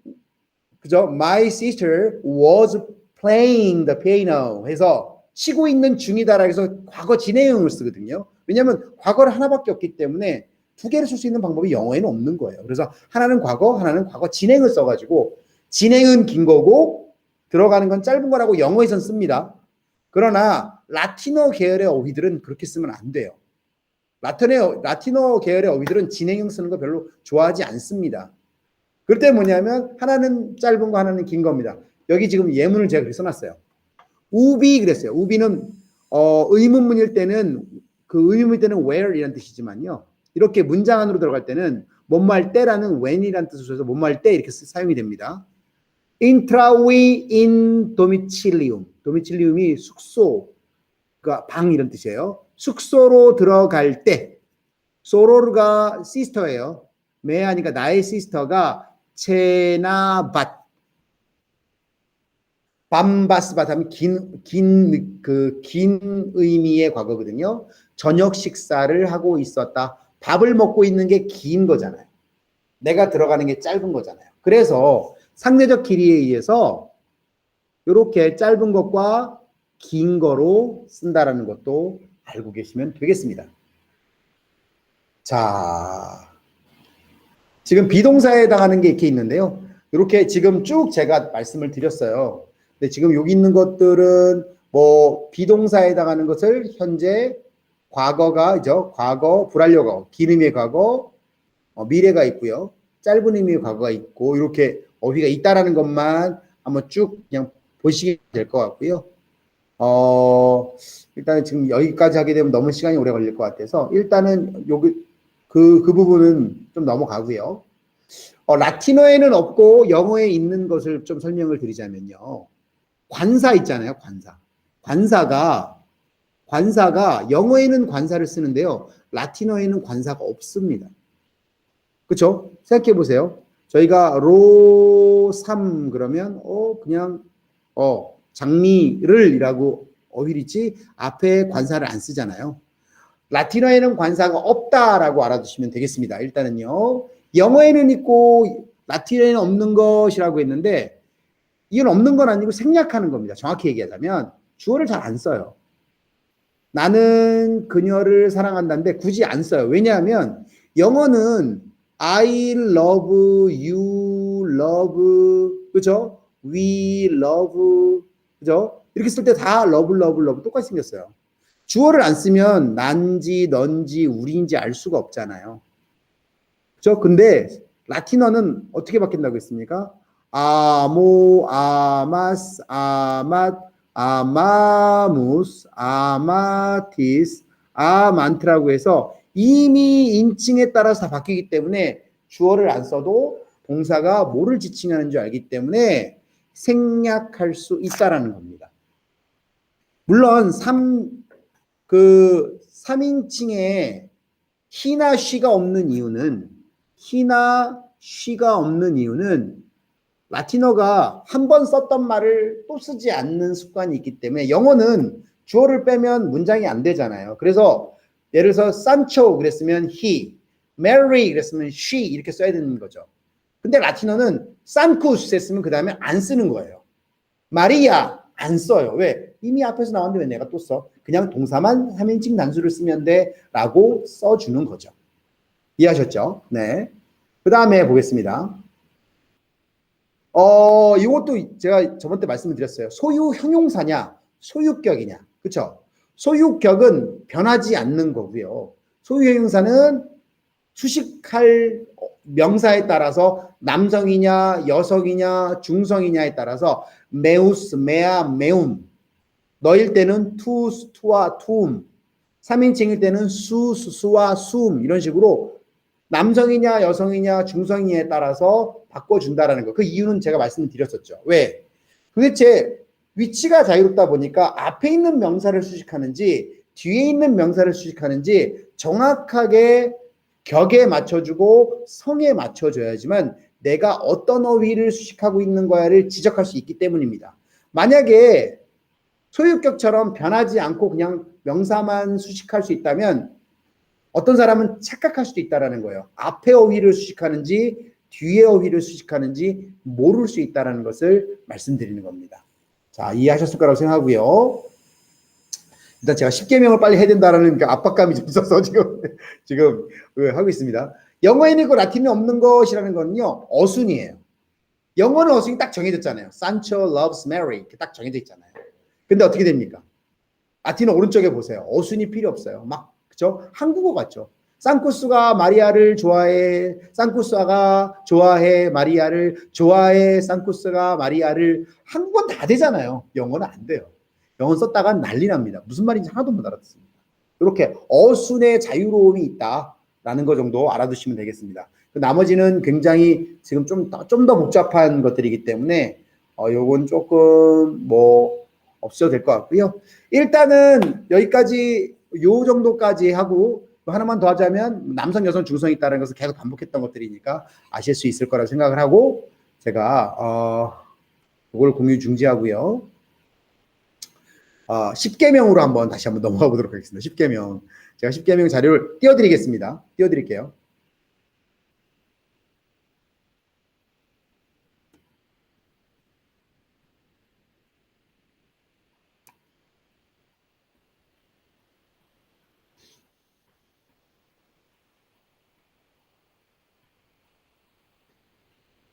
그죠? My sister was playing the piano 해서 치고 있는 중이다라 해서 과거 진행형을 쓰거든요. 왜냐하면 과거를 하나밖에 없기 때문에 두 개를 쓸 수 있는 방법이 영어에는 없는 거예요. 그래서 하나는 과거 진행을 써가지고 진행은 긴 거고 들어가는 건 짧은 거라고 영어에선 씁니다. 그러나 라틴어 계열의 어휘들은 그렇게 쓰면 안 돼요. 라틴어 계열의 어휘들은 진행형 쓰는 거 별로 좋아하지 않습니다. 그럴 때 뭐냐면 하나는 짧은 거 하나는 긴 겁니다. 여기 지금 예문을 제가 그렇게 써놨어요. 우비 그랬어요. 우비는 의문문일 때는 그 의문문일 때는 where 이란 뜻이지만요. 이렇게 문장 안으로 들어갈 때는 뭐뭐 할 때라는 when이란 뜻을 써서 뭐뭐 할 때 이렇게 사용이 됩니다. intravi in domicilium. domicilium이 숙소, 그러니까 방 이런 뜻이에요. 숙소로 들어갈 때 소로르가 시스터예요. 메아니까 나의 시스터가 체나밭 밤바스밭 하면 긴 의미의 과거거든요. 저녁 식사를 하고 있었다. 밥을 먹고 있는 게 긴 거잖아요. 내가 들어가는 게 짧은 거잖아요. 그래서 상대적 길이에 의해서 이렇게 짧은 것과 긴 거로 쓴다라는 것도 알고 계시면 되겠습니다. 자, 지금 비동사에 해당하는 게 이렇게 있는데요. 이렇게 지금 쭉 제가 말씀을 드렸어요. 근데 지금 여기 있는 것들은 뭐 비동사에 해당하는 것을 현재 과거가죠. 과거, 불완료가, 긴 의미의 과거, 미래가 있고요. 짧은 의미의 과거가 있고 이렇게 어휘가 있다라는 것만 한번 쭉 그냥 보시게 될 것 같고요. 일단은 지금 여기까지 하게 되면 너무 시간이 오래 걸릴 것 같아서 일단은 여기 그 부분은 좀 넘어가고요. 라틴어에는 없고 영어에 있는 것을 좀 설명을 드리자면요. 관사 있잖아요. 관사가 영어에는 관사를 쓰는데요. 라틴어에는 관사가 없습니다. 그렇죠? 생각해 보세요. 저희가 로3 그러면 그냥 장미를이라고 어휘리지 앞에 관사를 안 쓰잖아요. 라틴어에는 관사가 없다라고 알아두시면 되겠습니다. 일단은요. 영어에는 있고 라틴어에는 없는 것이라고 했는데 이건 없는 건 아니고 생략하는 겁니다. 정확히 얘기하자면 주어를 잘 안 써요. 나는 그녀를 사랑한다는데 굳이 안 써요. 왜냐하면 영어는 I love, you love, 그죠? We love, 그죠? 이렇게 쓸 때 다 love 똑같이 생겼어요. 주어를 안 쓰면 난지, 넌지, 우리인지 알 수가 없잖아요. 그죠? 근데 라틴어는 어떻게 바뀐다고 했습니까? 아모, 아마스, 아맛, 아마무스, 아마티스, 아만트라고 해서 이미 인칭에 따라서 다 바뀌기 때문에 주어를 안 써도 동사가 뭐를 지칭하는 줄 알기 때문에 생략할 수 있다라는 겁니다. 물론 3인칭에 he나 she가 없는 이유는 라틴어가 한 번 썼던 말을 또 쓰지 않는 습관이 있기 때문에 영어는 주어를 빼면 문장이 안 되잖아요. 그래서 예를 들어서 산초 그랬으면 he, Mary 그랬으면 she 이렇게 써야 되는 거죠. 근데 라틴어는 산쿠스 했으면 그 다음에 안 쓰는 거예요. 마리아 안 써요. 왜? 이미 앞에서 나왔는데 왜 내가 또 써? 그냥 동사만 3인칭 단수를 쓰면 돼 라고 써주는 거죠. 이해하셨죠? 네. 그 다음에 보겠습니다. 이것도 제가 저번 때 말씀을 드렸어요. 소유 형용사냐, 소유격이냐. 그쵸? 소유격은 변하지 않는 거고요. 소유 형용사는 수식할 명사에 따라서 남성이냐, 여성이냐, 중성이냐에 따라서 메우스, 메아, 메움. 너일 때는 투스, 투와 투움. 3인칭일 때는 수, 수와 수음. 이런 식으로 남성이냐, 여성이냐, 중성이냐에 따라서 바꿔준다라는 거. 그 이유는 제가 말씀을 드렸었죠. 왜? 도대체 위치가 자유롭다 보니까 앞에 있는 명사를 수식하는지 뒤에 있는 명사를 수식하는지 정확하게 격에 맞춰주고 성에 맞춰줘야지만 내가 어떤 어휘를 수식하고 있는 거야를 지적할 수 있기 때문입니다. 만약에 소유격처럼 변하지 않고 그냥 명사만 수식할 수 있다면 어떤 사람은 착각할 수도 있다는 거예요. 앞에 어휘를 수식하는지 뒤에 어휘를 수식하는지 모를 수 있다는 것을 말씀드리는 겁니다. 자, 이해하셨을 거라고 생각하고요. 일단 제가 10개명을 빨리 해야 된다라는 그 압박감이 좀 있어서 지금 하고 있습니다. 영어에는 있고 라틴에 없는 것이라는 거는요, 어순이에요. 영어는 어순이 딱 정해졌잖아요. Sancho loves Mary 이렇게 딱 정해져 있잖아요. 근데 어떻게 됩니까? 라틴어 오른쪽에 보세요. 어순이 필요 없어요. 막 그죠? 한국어 같죠. 산쿠스가 마리아를 좋아해. 산쿠스가 좋아해. 마리아를 좋아해. 산쿠스가 마리아를. 한국어는 다 되잖아요. 영어는 안 돼요. 영어 썼다가 난리 납니다. 무슨 말인지 하나도 못 알아듣습니다. 이렇게 어순의 자유로움이 있다라는 거 정도 알아두시면 되겠습니다. 나머지는 굉장히 지금 좀 더 복잡한 것들이기 때문에 요건 조금 뭐 없어도 될 것 같고요. 일단은 여기까지 요 정도까지 하고 하나만 더 하자면 남성, 여성, 중성이 있다는 것을 계속 반복했던 것들이니까 아실 수 있을 거라고 생각을 하고 제가 그걸 공유 중지하고요. 10개명으로 한번 다시 한번 넘어가 보도록 하겠습니다. 10개명. 제가 10개명 자료를 띄워드리겠습니다. 띄워드릴게요.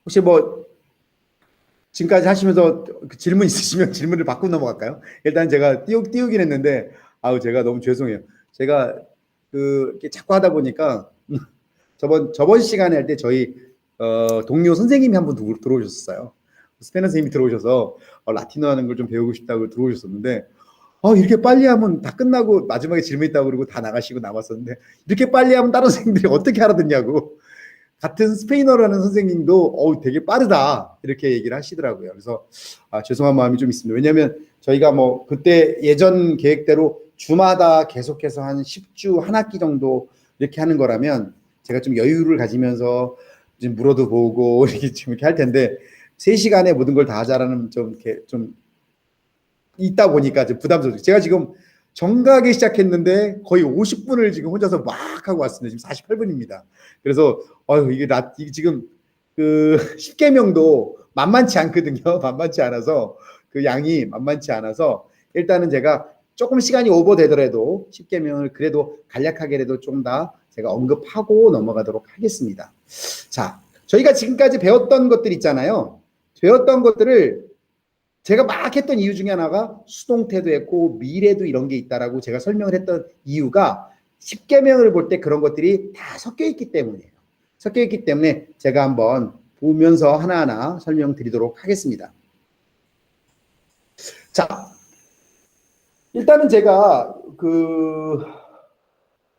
혹시 뭐 지금까지 하시면서 질문 있으시면 질문을 받고 넘어갈까요? 일단 제가 띄우긴 했는데 제가 너무 죄송해요. 제가 이렇게 자꾸 하다 보니까 저번 시간에 할 때 저희 동료 선생님이 한 분 들어오셨어요. 스페인 선생님이 들어오셔서 라틴어 하는 걸 좀 배우고 싶다고 들어오셨었는데 이렇게 빨리 하면 다 끝나고 마지막에 질문 있다고 그러고 다 나가시고 남았었는데 이렇게 빨리 하면 다른 선생님들이 어떻게 알아듣냐고 같은 스페인어라는 선생님도 되게 빠르다 이렇게 얘기를 하시더라고요. 그래서 죄송한 마음이 좀 있습니다. 왜냐하면 저희가 뭐 그때 예전 계획대로 주마다 계속해서 한 10주 한 학기 정도 이렇게 하는 거라면 제가 좀 여유를 가지면서 좀 물어도 보고 이렇게 할 텐데 3시간에 모든 걸 다 하자라는 좀 있다 보니까 좀 부담스러워요. 제가 지금 정각에 시작했는데 거의 50분을 지금 혼자서 막 하고 왔습니다. 지금 48분입니다. 그래서 이게 지금 그 10개명도 만만치 않거든요. 만만치 않아서 그 양이 만만치 않아서 일단은 제가 조금 시간이 오버되더라도 10개명을 그래도 간략하게라도 좀 더 제가 언급하고 넘어가도록 하겠습니다. 자, 저희가 지금까지 배웠던 것들 있잖아요. 배웠던 것들을 제가 막 했던 이유 중에 하나가 수동태도 했고 미래도 이런 게 있다라고 제가 설명을 했던 이유가 10개명을 볼 때 그런 것들이 다 섞여 있기 때문이에요. 섞여 있기 때문에 제가 한번 보면서 하나하나 설명드리도록 하겠습니다. 자, 일단은 제가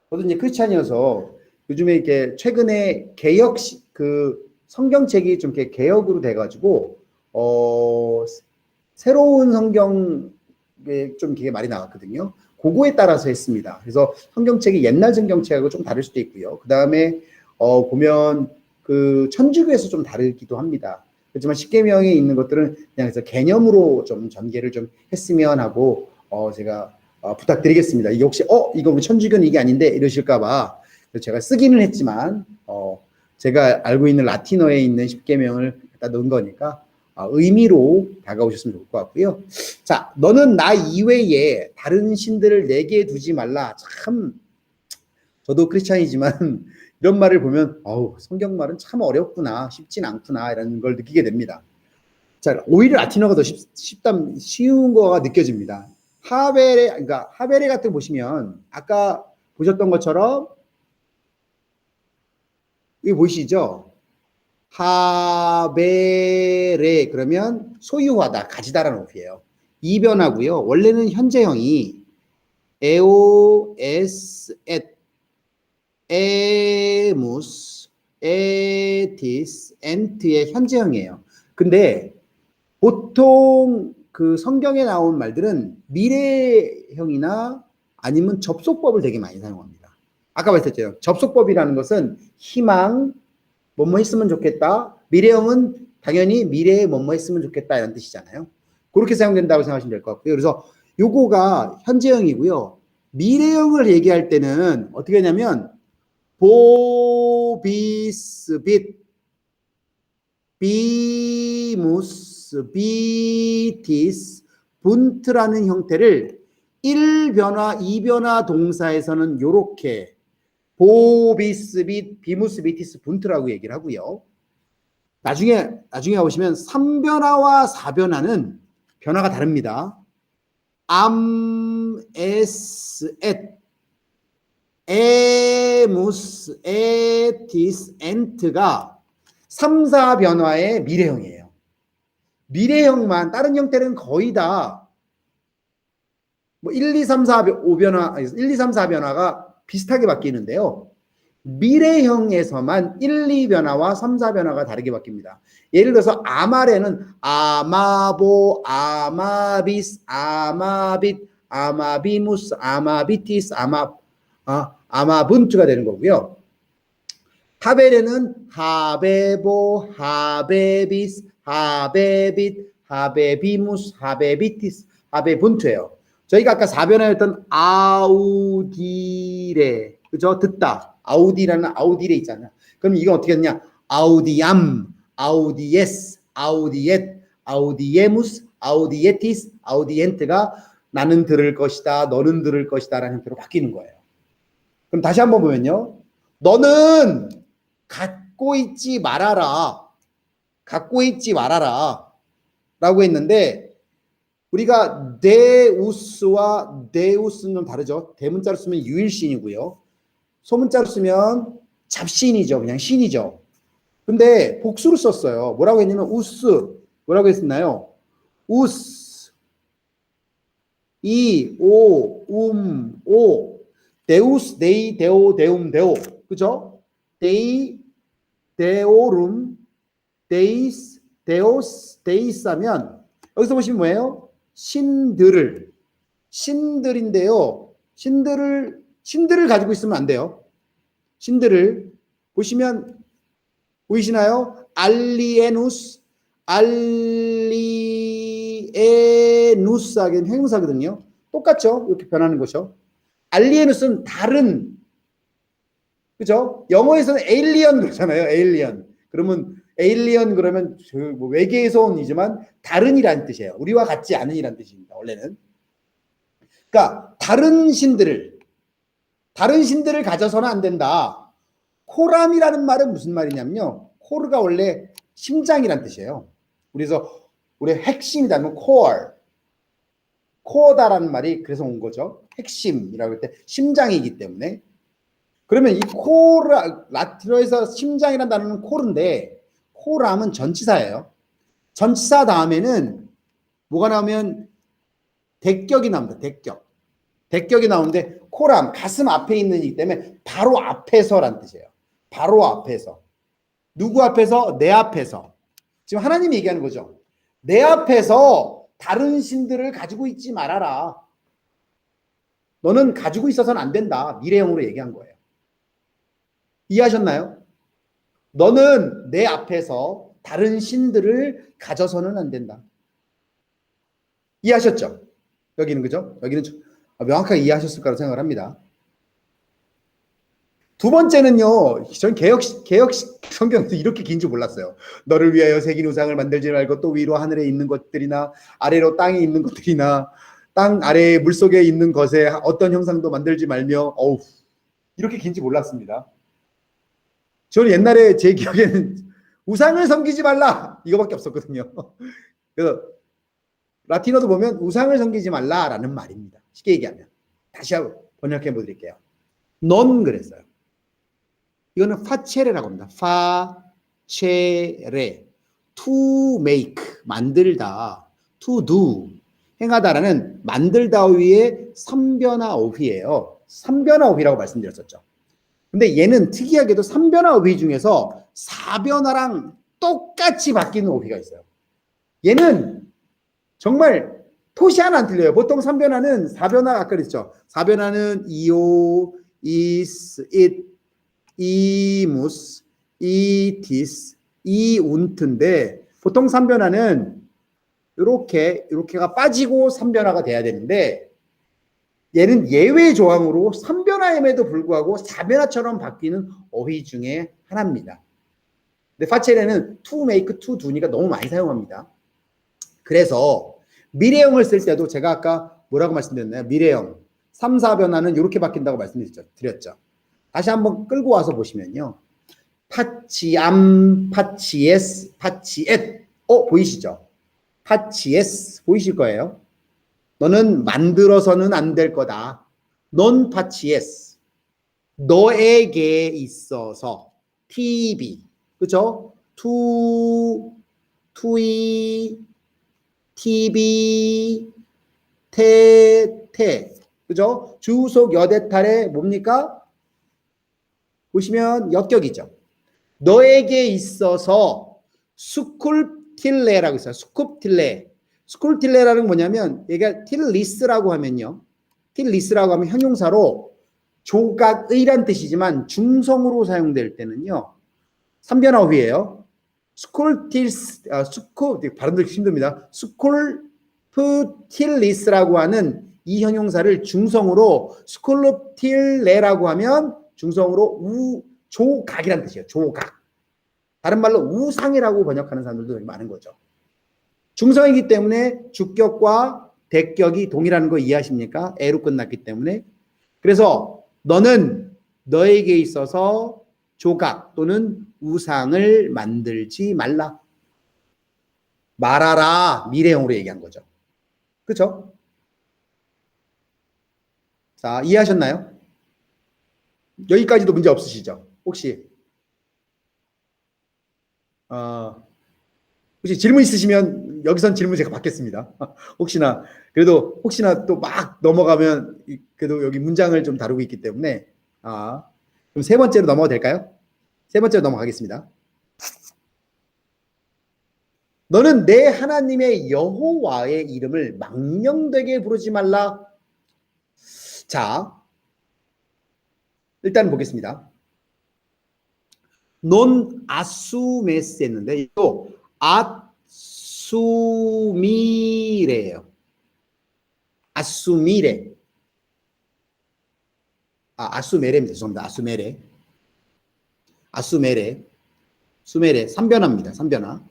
저도 이제 크리스찬이어서 요즘에 이렇게 최근에 개혁 성경책이 좀 이렇게 개혁으로 돼가지고 새로운 성경에 좀 이게 많이 나왔거든요. 그거에 따라서 했습니다. 그래서 성경책이 옛날 성경책하고 좀 다를 수도 있고요. 그 다음에 보면 그 천주교에서 좀 다르기도 합니다. 그렇지만 10계명에 있는 것들은 그냥 그래서 개념으로 좀 전개를 좀 했으면 하고 제가 부탁드리겠습니다. 이게 혹시 이거 우리 천주교는 이게 아닌데 이러실까봐 제가 쓰기는 했지만 제가 알고 있는 라틴어에 있는 10계명을 갖다 넣은 거니까 의미로 다가오셨으면 좋을 것 같고요. 자, 너는 나 이외에 다른 신들을 내게 두지 말라. 참 저도 크리스찬이지만 이런 말을 보면 성경 말은 참 어렵구나, 쉽진 않구나 이런 걸 느끼게 됩니다. 자, 오히려 라틴어가 더 쉬운 거가 느껴집니다. 그러니까 하베레 같은 거 보시면 아까 보셨던 것처럼 이거 보이시죠? 하베레 그러면 소유하다, 가지다라는 어휘예요. 이 변하고요. 원래는 현재형이 에오, 에스, 에무스, 에티스, 엔트의 현재형이에요. 근데 보통 그 성경에 나온 말들은 미래형이나 아니면 접속법을 되게 많이 사용합니다. 아까 말했잖아요. 접속법이라는 것은 희망, 뭐뭐 했으면 좋겠다. 미래형은 당연히 미래에 뭐뭐 했으면 좋겠다 이런 뜻이잖아요. 그렇게 사용된다고 생각하시면 될 것 같고요. 그래서 요거가 현재형이고요. 미래형을 얘기할 때는 어떻게 하냐면 보비스 빛 비무스, 비티스, 분트라는 형태를 1변화, 2변화 동사에서는 요렇게 보비스, 비무스, 비티스, 분트라고 얘기를 하고요. 나중에 가보시면 3변화와 4변화는 변화가 다릅니다. 에스, 에무스, 에티스, 엔트가 3, 4변화의 미래형이에요. 미래형만, 다른 형태는 거의 다 뭐 1, 2, 3, 4, 5변화, 1, 2, 3, 4변화가 비슷하게 바뀌는데요. 미래형에서만 1, 2변화와 3, 4변화가 다르게 바뀝니다. 예를 들어서 아마레는 아마보, 아마비스, 아마빗, 아마비무스, 아마비티스, 아마분트가 되는 거고요. 하베레는 하베보, 하베비스, 하베빗, 하베비무스, 하베비티스, 하베분트예요. 저희가 아까 4변화였던 아우디레, 그죠? 듣다. 아우디라는 아우디레 있잖아요. 그럼 이건 어떻게 했냐? 아우디암, 아우디에스, 아우디엣, 아우디에무스, 아우디에티스, 아우디엔트가 나는 들을 것이다, 너는 들을 것이다 라는 형태로 바뀌는 거예요. 그럼 다시 한번 보면요. 너는 갖고 있지 말아라. 갖고 있지 말아라. 라고 했는데 우리가 데우스와 데우스는 좀 다르죠. 대문자로 쓰면 유일신이고요. 소문자로 쓰면 잡신이죠. 그냥 신이죠. 근데 복수로 썼어요. 뭐라고 했냐면 우스. 뭐라고 했었나요? 우스, 이, 오, 오. 데우스, 데이, 데오, 데움, 데오. 그죠? 데이, 데오룸, 데이스, 데오스, 데이스 하면 여기서 보시면 뭐예요? 신들인데요. 신들을 가지고 있으면 안 돼요. 신들을 보시면 보이시나요? 알리에누스, 알리에누스 하기는 형용사거든요. 똑같죠? 이렇게 변하는 거죠. 알리에누스는 다른, 그죠? 영어에서는 에일리언 그러잖아요. 에일리언. 그러면 에일리언 그러면 뭐 외계에서 온이지만 다른이라는 뜻이에요. 우리와 같지 않은이라는 뜻입니다. 원래는. 그러니까 다른 신들을 가져서는 안 된다. 코람이라는 말은 무슨 말이냐면요. 코르가 원래 심장이라는 뜻이에요. 그래서 우리 핵심이다. 코어다라는 말이 그래서 온 거죠. 핵심이라고 할 때 심장이기 때문에. 그러면 이 라틴어에서 심장이라는 단어는 코르인데 코람은 전치사예요. 전치사 다음에는 뭐가 나오면 대격이 나옵니다. 대격이 나오는데 코람, 가슴 앞에 있는 이기 때문에 바로 앞에서란 뜻이에요. 바로 앞에서. 누구 앞에서? 내 앞에서. 지금 하나님이 얘기하는 거죠. 내 앞에서 다른 신들을 가지고 있지 말아라. 너는 가지고 있어서는 안 된다. 미래형으로 얘기한 거예요. 이해하셨나요? 너는 내 앞에서 다른 신들을 가져서는 안 된다. 이해하셨죠? 여기는 그죠? 여기는 명확하게 이해하셨을 거라고 생각을 합니다. 두 번째는요. 전 개역 성경에서 이렇게 긴 줄 몰랐어요. 너를 위하여 새긴 우상을 만들지 말고 또 위로 하늘에 있는 것들이나 아래로 땅에 있는 것들이나 땅 아래에 물속에 있는 것에 어떤 형상도 만들지 말며 이렇게 긴지 몰랐습니다. 저는 옛날에 제 기억에는 우상을 섬기지 말라 이거밖에 없었거든요. 그래서 라틴어도 보면 우상을 섬기지 말라라는 말입니다. 쉽게 얘기하면 다시 한번 번역해 보드릴게요. 넌 그랬어요. 이거는 파체레라고 합니다. 파체레 to make 만들다 to do 행하다라는 만들다 위에 3변화 어휘예요. 3변화 어휘라고 말씀드렸었죠. 근데 얘는 특이하게도 3변화 어휘 중에서 4변화랑 똑같이 바뀌는 어휘가 있어요. 얘는 정말 토시 하나 안 틀려요. 보통 3변화는 4변화 아까 그랬죠. 4변화는 이오, is, it, 이무스, 이티스, 이운트인데 보통 3변화는 이렇게가 빠지고 3변화가 돼야 되는데 얘는 예외 조항으로 3변화임에도 불구하고 4변화처럼 바뀌는 어휘 중에 하나입니다. 근데 파체레는 to make, to do니까 너무 많이 사용합니다. 그래서 미래형을 쓸 때도 제가 아까 뭐라고 말씀드렸나요? 미래형 3, 4변화는 이렇게 바뀐다고 말씀드렸죠. 다시 한번 끌고 와서 보시면요. 파치암, 파치에스, 파치엣. 보이시죠? 파치에스 보이실 거예요. 너는 만들어서는 안 될 거다. 넌 파치에스. 너에게 있어서 TV. 그죠? 투이, TV, 테. 그죠? 주속 여대탈에 뭡니까? 보시면 역격이죠. 너에게 있어서 스쿨틸레라고 있어요. 스쿱틸레. 스쿨틸레라는 건 뭐냐면 얘가 틸리스라고 하면요. 틸리스라고 하면 형용사로 조각의란 뜻이지만 중성으로 사용될 때는요. 3변화 후에요. 발음도 힘듭니다. 스쿨프틸리스라고 하는 이 형용사를 중성으로 스쿨프틸레라고 하면 중성으로 조각이란 뜻이에요. 조각. 다른 말로 우상이라고 번역하는 사람들도 많은 거죠. 중성이기 때문에 주격과 대격이 동일한 거 이해하십니까? 에로 끝났기 때문에. 그래서 너는 너에게 있어서 조각 또는 우상을 만들지 말라. 말하라. 미래형으로 얘기한 거죠. 그렇죠? 자, 이해하셨나요? 여기까지도 문제 없으시죠? 혹시 혹시 질문 있으시면 여기선 질문 제가 받겠습니다. 혹시나 그래도 혹시나 또 막 넘어가면 그래도 여기 문장을 좀 다루고 있기 때문에 그럼 세 번째로 넘어가도 될까요? 세 번째로 넘어가겠습니다. 너는 내 하나님의 여호와의 이름을 망령되게 부르지 말라. 자, 일단 보겠습니다. 논 아수메스 했는데 이거 아수미레예요. 아수미레. 아수메레입니다. 죄송합니다. 아수메레. 아수메레. 수메레. 3변화입니다. 3변화.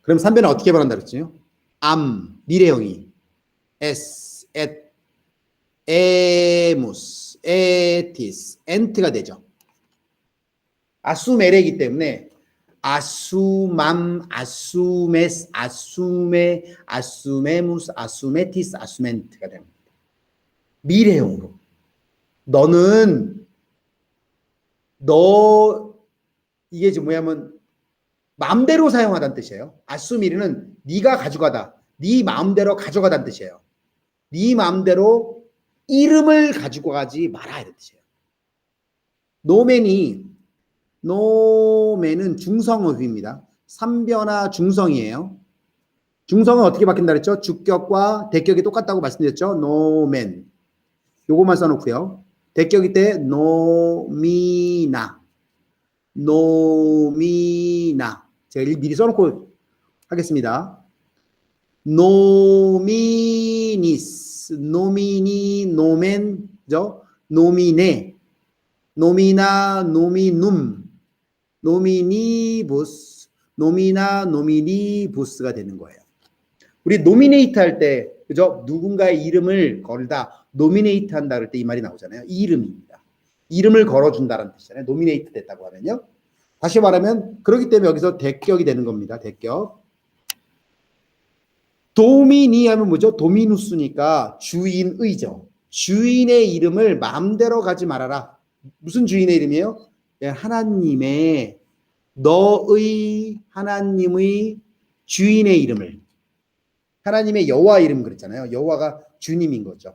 그럼 3변화 어떻게 변한다 그랬죠? 미래형이 에스, 엣, 에무스, 에티스, 엔트가 되죠. 아수메레이기 때문에 아수맘, 아수메스, 아수메, 아수메무스, 아수메티스, 아수멘트가 됩니다. 미래형으로. 너는 이게 지금 뭐냐면 마음대로 사용하다는 뜻이에요. 아수미르는 네가 가져가다. 네 마음대로 가져가다는 뜻이에요. 네 마음대로 이름을 가지고 가지 마라 이런 뜻이에요. 노맨은 중성어휘입니다. 3변화 중성이에요. 중성은 어떻게 바뀐다 그랬죠? 주격과 대격이 똑같다고 말씀드렸죠? 노맨. 요것만 써놓고요. 대격일 때 노미나. 제가 미리 써놓고 하겠습니다. 노미니스, 노미니, 노멘, 노미네, 노미나, 노미눔, 노미니부스, 노미나, 노미니부스가 되는 거예요. 우리 노미네이트 할 때, 그죠? 누군가의 이름을 걸다, 노미네이트 한다 그럴 때 이 말이 나오잖아요. 이 이름입니다. 이름을 걸어준다는 뜻이잖아요. 노미네이트 됐다고 하면요. 다시 말하면 그렇기 때문에 여기서 대격이 되는 겁니다. 대격. 도미니 하면 뭐죠? 도미누스니까 주인의죠. 주인의 이름을 마음대로 가지 말아라. 무슨 주인의 이름이에요? 하나님의 너의 하나님의 주인의 이름을 하나님의 여호와 이름 그랬잖아요. 여호와가 주님인 거죠.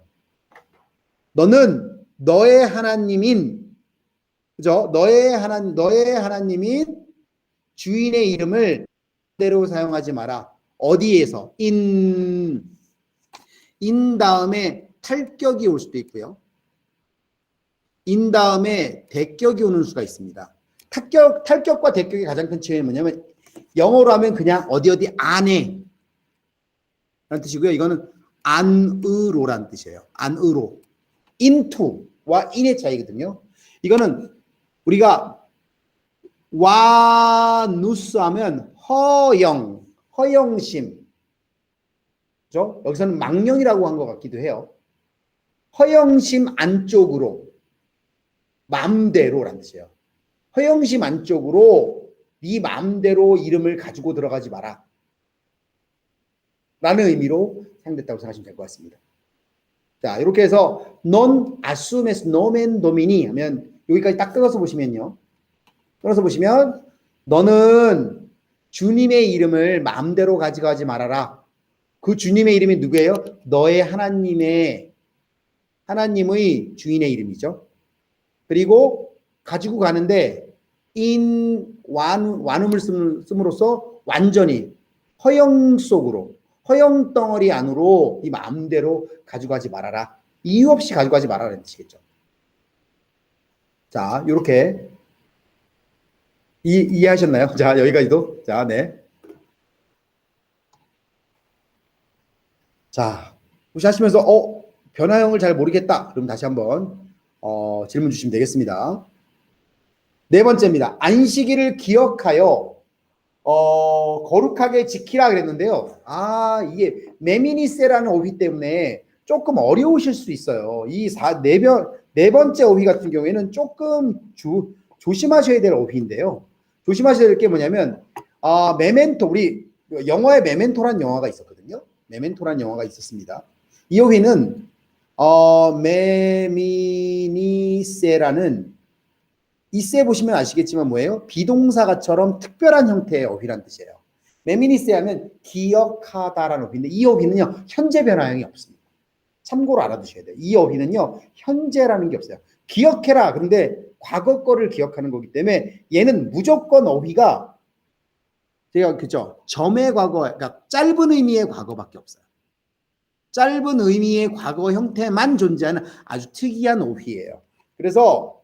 너는 너의 하나님인 그죠? 너의 하나님인 주인의 이름을 대로 사용하지 마라. 어디에서? 인 다음에 탈격이 올 수도 있고요. 인 다음에 대격이 오는 수가 있습니다. 탈격과 대격의 가장 큰 차이는 뭐냐면 영어로 하면 그냥 어디 안에 라는 뜻이고요. 이거는 안으로라는 뜻이에요. 안으로. into와 in의 차이거든요. 이거는 우리가 와누스 하면 허영, 허영심. 그죠? 여기서는 망령이라고 한 것 같기도 해요. 허영심 안쪽으로, 맘대로라는 뜻이에요. 허영심 안쪽으로 네 맘대로 이름을 가지고 들어가지 마라. 라는 의미로 사용됐다고 생각하시면 될 것 같습니다. 자, 이렇게 해서 non assumes nomen domini 하면 여기까지 딱 끊어서 보시면요. 끊어서 보시면 너는 주님의 이름을 마음대로 가져가지 말아라. 그 주님의 이름이 누구예요? 너의 하나님의 주인의 이름이죠. 그리고 가지고 가는데 완음을 씀으로써 완전히 허영 속으로, 허영 덩어리 안으로 네 마음대로 가져가지 말아라. 이유 없이 가져가지 말아라는 뜻이겠죠. 자, 이렇게 이해하셨나요? 자, 여기까지도. 자, 네. 자, 혹시 하시면서 변화형을 잘 모르겠다. 그럼 다시 한번 질문 주시면 되겠습니다. 네 번째입니다. 안식일을 기억하여 거룩하게 지키라 그랬는데요. 이게 메미니세라는 어휘 때문에 조금 어려우실 수 있어요. 네 번째 어휘 같은 경우에는 조금 조심하셔야 될 어휘인데요. 조심하셔야 될 게 뭐냐면 메멘토, 우리 영화에 메멘토란 영화가 있었거든요. 메멘토란 영화가 있었습니다. 이 어휘는 메미니세라는 이세 보시면 아시겠지만 뭐예요? 비동사가처럼 특별한 형태의 어휘란 뜻이에요. 메미니세 하면 기억하다라는 어휘인데 이 어휘는요 현재 변화형이 없습니다. 참고로 알아두셔야 돼요. 이 어휘는요 현재라는 게 없어요. 기억해라. 그런데 과거 거를 기억하는 거기 때문에 얘는 무조건 어휘가 제가 그죠? 점의 과거, 그러니까 짧은 의미의 과거밖에 없어요. 짧은 의미의 과거 형태만 존재하는 아주 특이한 어휘예요. 그래서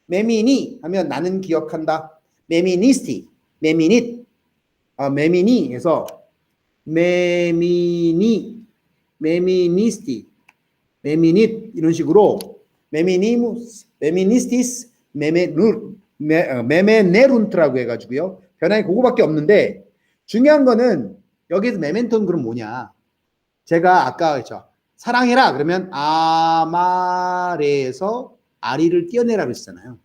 메미니 하면 나는 기억한다. 메미니스티, 메미닛, 메미니에서 메미니, 메미니스티, 메미닛 이런 식으로 메미니무스, 메미니스티스, 메메네룬트라고 해가지고요. 변화이 그거밖에 없는데 중요한 거는 여기에서 메멘토는 그럼 뭐냐? 제가 아까 그렇죠. 사랑해라 그러면 아마레에서 아리를 띄어내라 그랬잖아요.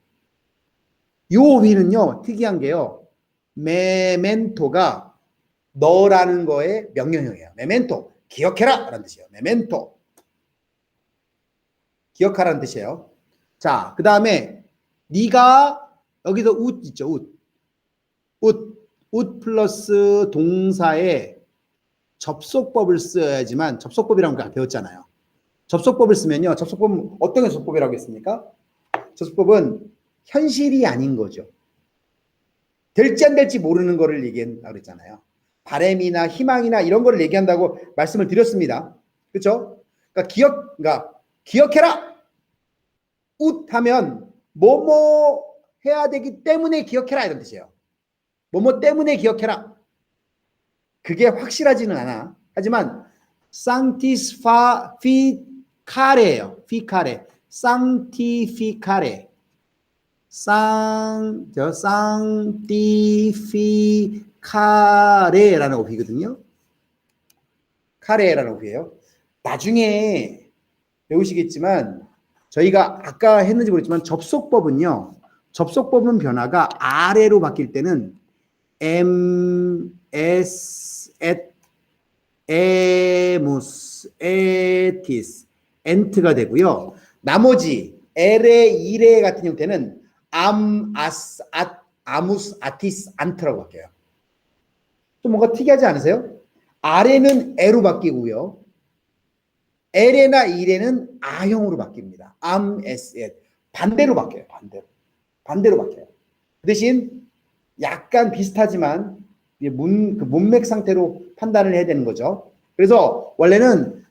이 어휘는요 특이한 게요. 메멘토가 너라는 거의 명령형이에요. 메멘토 기억해라 라는 뜻이에요. 메멘토 기억하라는 뜻이에요. 자, 그 다음에 네가 여기서 웃 있죠. 웃 플러스 동사에 접속법을 써야지만 접속법이라는 걸 배웠잖아요. 접속법을 쓰면요. 접속법은 어떤 접속법이라고 했습니까? 접속법은 현실이 아닌 거죠. 될지 안 될지 모르는 거를 얘기한다고 그랬잖아요. 바램이나 희망이나 이런 거를 얘기한다고 말씀을 드렸습니다. 그렇죠? 그러니까 기억해라. 웃하면 뭐뭐 해야 되기 때문에 기억해라 이런 뜻이에요. 뭐뭐 때문에 기억해라. 그게 확실하지는 않아. 하지만 사nctificare예요. 피카레. sanctificare. sanctificare라는 어휘거든요. 카레라는 어휘예요. 나중에 배우시겠지만 저희가 아까 했는지 모르겠지만 접속법은 변화가 아래로 바뀔 때는 s, emus, etis, ent가 되고요. 나머지 엘레, 이레 같은 형태는 아무스, 아티스, 안트라고 바뀌어요. 좀 뭔가 특이하지 않으세요? 아래는 에로 바뀌고요. 엘레나 이레는 아형으로 바뀝니다. 에스, 반대로 바뀌어요. 반대로 바뀌어요. 그 대신 약간 비슷하지만 문맥 상태로 판단을 해야 되는 거죠. 그래서 원래는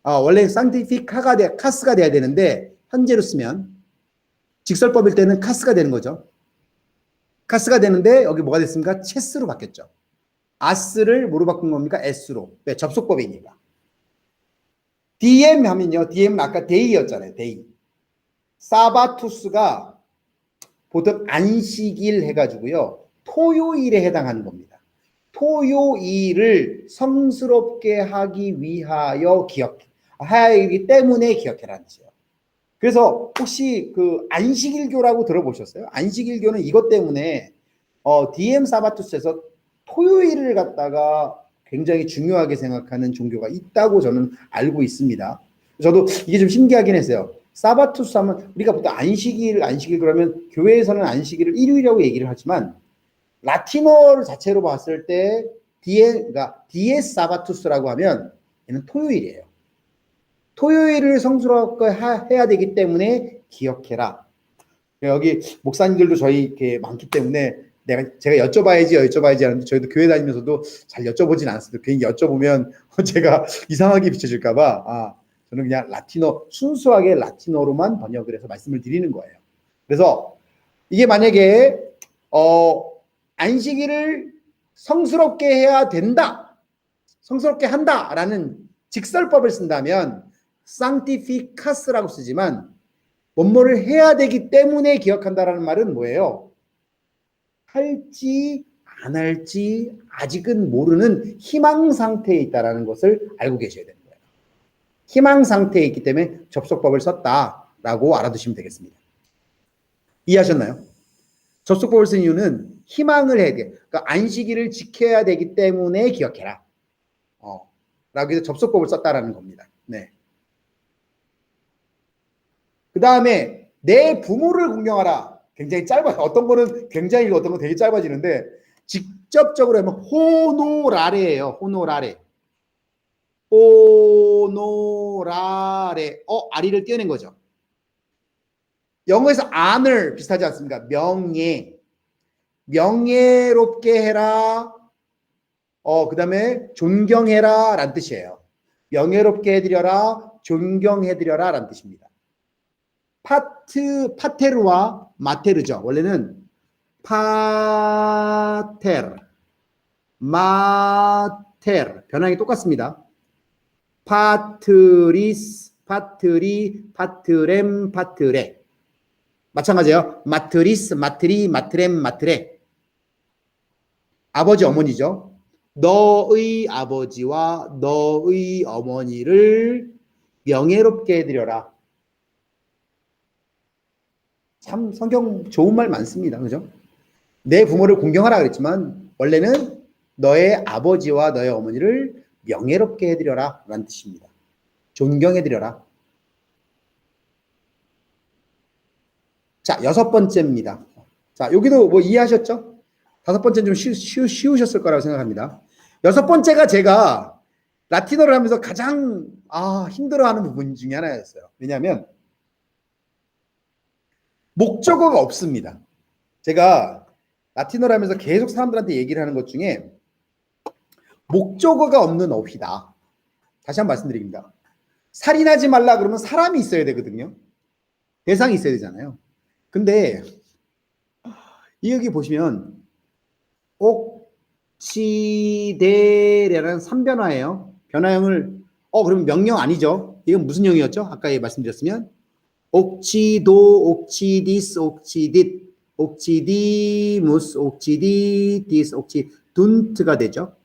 원래 사nctifica가 카스가 돼야 되는데 현재로 쓰면 직설법일 때는 카스가 되는 거죠. 카스가 되는데 여기 뭐가 됐습니까? 체스로 바뀌었죠. 아스를 뭐로 바꾼 겁니까? S로. 네, 접속법이니까. DM 하면요. DM은 아까 데이였잖아요. 데이. 사바투스가 보통 안식일 해가지고요. 토요일에 해당하는 겁니다. 토요일을 성스럽게 하기 위하여 하기 때문에 기억해라는 뜻이에요. 그래서 혹시 그 안식일교라고 들어보셨어요? 안식일교는 이것 때문에 DM 사바투스에서 토요일을 갖다가 굉장히 중요하게 생각하는 종교가 있다고 저는 알고 있습니다. 저도 이게 좀 신기하긴 했어요. 사바투스 하면 우리가 보통 안식일 그러면 교회에서는 안식일을 일요일이라고 얘기를 하지만 라틴어 자체로 봤을 때 그러니까 디에스 사바투스라고 하면 얘는 토요일이에요. 토요일을 성스럽게 해야 되기 때문에 기억해라. 여기 목사님들도 저희 이렇게 많기 때문에 제가 여쭤봐야지 하는데 저희도 교회 다니면서도 잘 여쭤보진 않습니다. 괜히 여쭤보면 제가 이상하게 비춰질까봐 저는 그냥 순수하게 라틴어로만 번역을 해서 말씀을 드리는 거예요. 그래서 이게 만약에 안식일을 성스럽게 해야 된다, 성스럽게 한다라는 직설법을 쓴다면 sanctificas라고 쓰지만 뭐뭐를 해야 되기 때문에 기억한다라는 말은 뭐예요? 할지 안 할지 아직은 모르는 희망 상태에 있다라는 것을 알고 계셔야 되는 거예요. 희망 상태에 있기 때문에 접속법을 썼다라고 알아두시면 되겠습니다. 이해하셨나요? 접속법을 쓴 이유는 희망을 해야 돼. 그러니까 안식일을 지켜야 되기 때문에 기억해라. 라고 해서 접속법을 썼다라는 겁니다. 네. 그 다음에 내 부모를 공경하라. 굉장히 짧아요. 어떤 거는 굉장히 길고 어떤 건 되게 짧아지는데 직접적으로 하면 호노라레예요. 호노라레. 호노라레. 아리를 떼어낸 거죠. 영어에서 honor 비슷하지 않습니까? 명예롭게 해라. 그 다음에 존경해라 라는 뜻이에요. 명예롭게 해드려라, 존경해드려라 라는 뜻입니다. 파테르와 마테르죠. 원래는 파테르, 마테르 변형이 똑같습니다. 파트리스, 파트리, 파트렘, 파트레 마찬가지예요. 마트리스, 마트리, 마트렘, 마트레 아버지 어머니죠. 너의 아버지와 너의 어머니를 명예롭게 해드려라. 참 성경 좋은 말 많습니다. 그죠? 내 부모를 공경하라 그랬지만 원래는 너의 아버지와 너의 어머니를 명예롭게 해드려라 라는 뜻입니다. 존경해드려라. 자, 6번째입니다. 자, 여기도 뭐 이해하셨죠? 5번째는 좀 쉬우셨을 거라고 생각합니다. 6번째가 제가 라틴어를 하면서 가장 힘들어하는 부분 중에 하나였어요. 왜냐하면 목적어가 없습니다. 제가 라틴어를 하면서 계속 사람들한테 얘기를 하는 것 중에 목적어가 없는 어휘다. 다시 한번 말씀드립니다. 살인하지 말라 그러면 사람이 있어야 되거든요. 대상이 있어야 되잖아요. 근데 여기 보시면 옥치데라는 3변화예요. 변화형을 그러면 명령 아니죠. 이건 무슨 형이었죠? 아까 말씀드렸으면 옥치도, 옥치디스, 옥치딧, 옥치디무스, 옥치디디스, 옥치둔트가 되죠.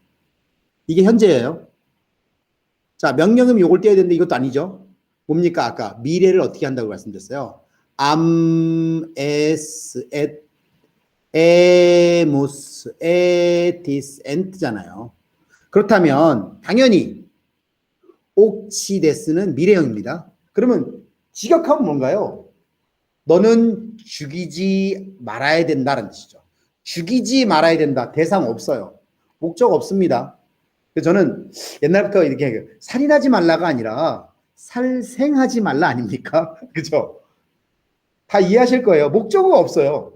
이게 현재예요. 자, 명령은 요걸 떼야 되는데 이것도 아니죠. 뭡니까? 아까 미래를 어떻게 한다고 말씀드렸어요. 에스, 에무스, 에티스, 엔트잖아요. 그렇다면 당연히 옥치데스는 미래형입니다. 그러면 직역하면 뭔가요? 너는 죽이지 말아야 된다는 뜻이죠. 죽이지 말아야 된다. 대상 없어요. 목적 없습니다. 그래서 저는 옛날부터 이렇게 살인하지 말라가 아니라 살생하지 말라 아닙니까? 그죠? 다 이해하실 거예요. 목적어가 없어요.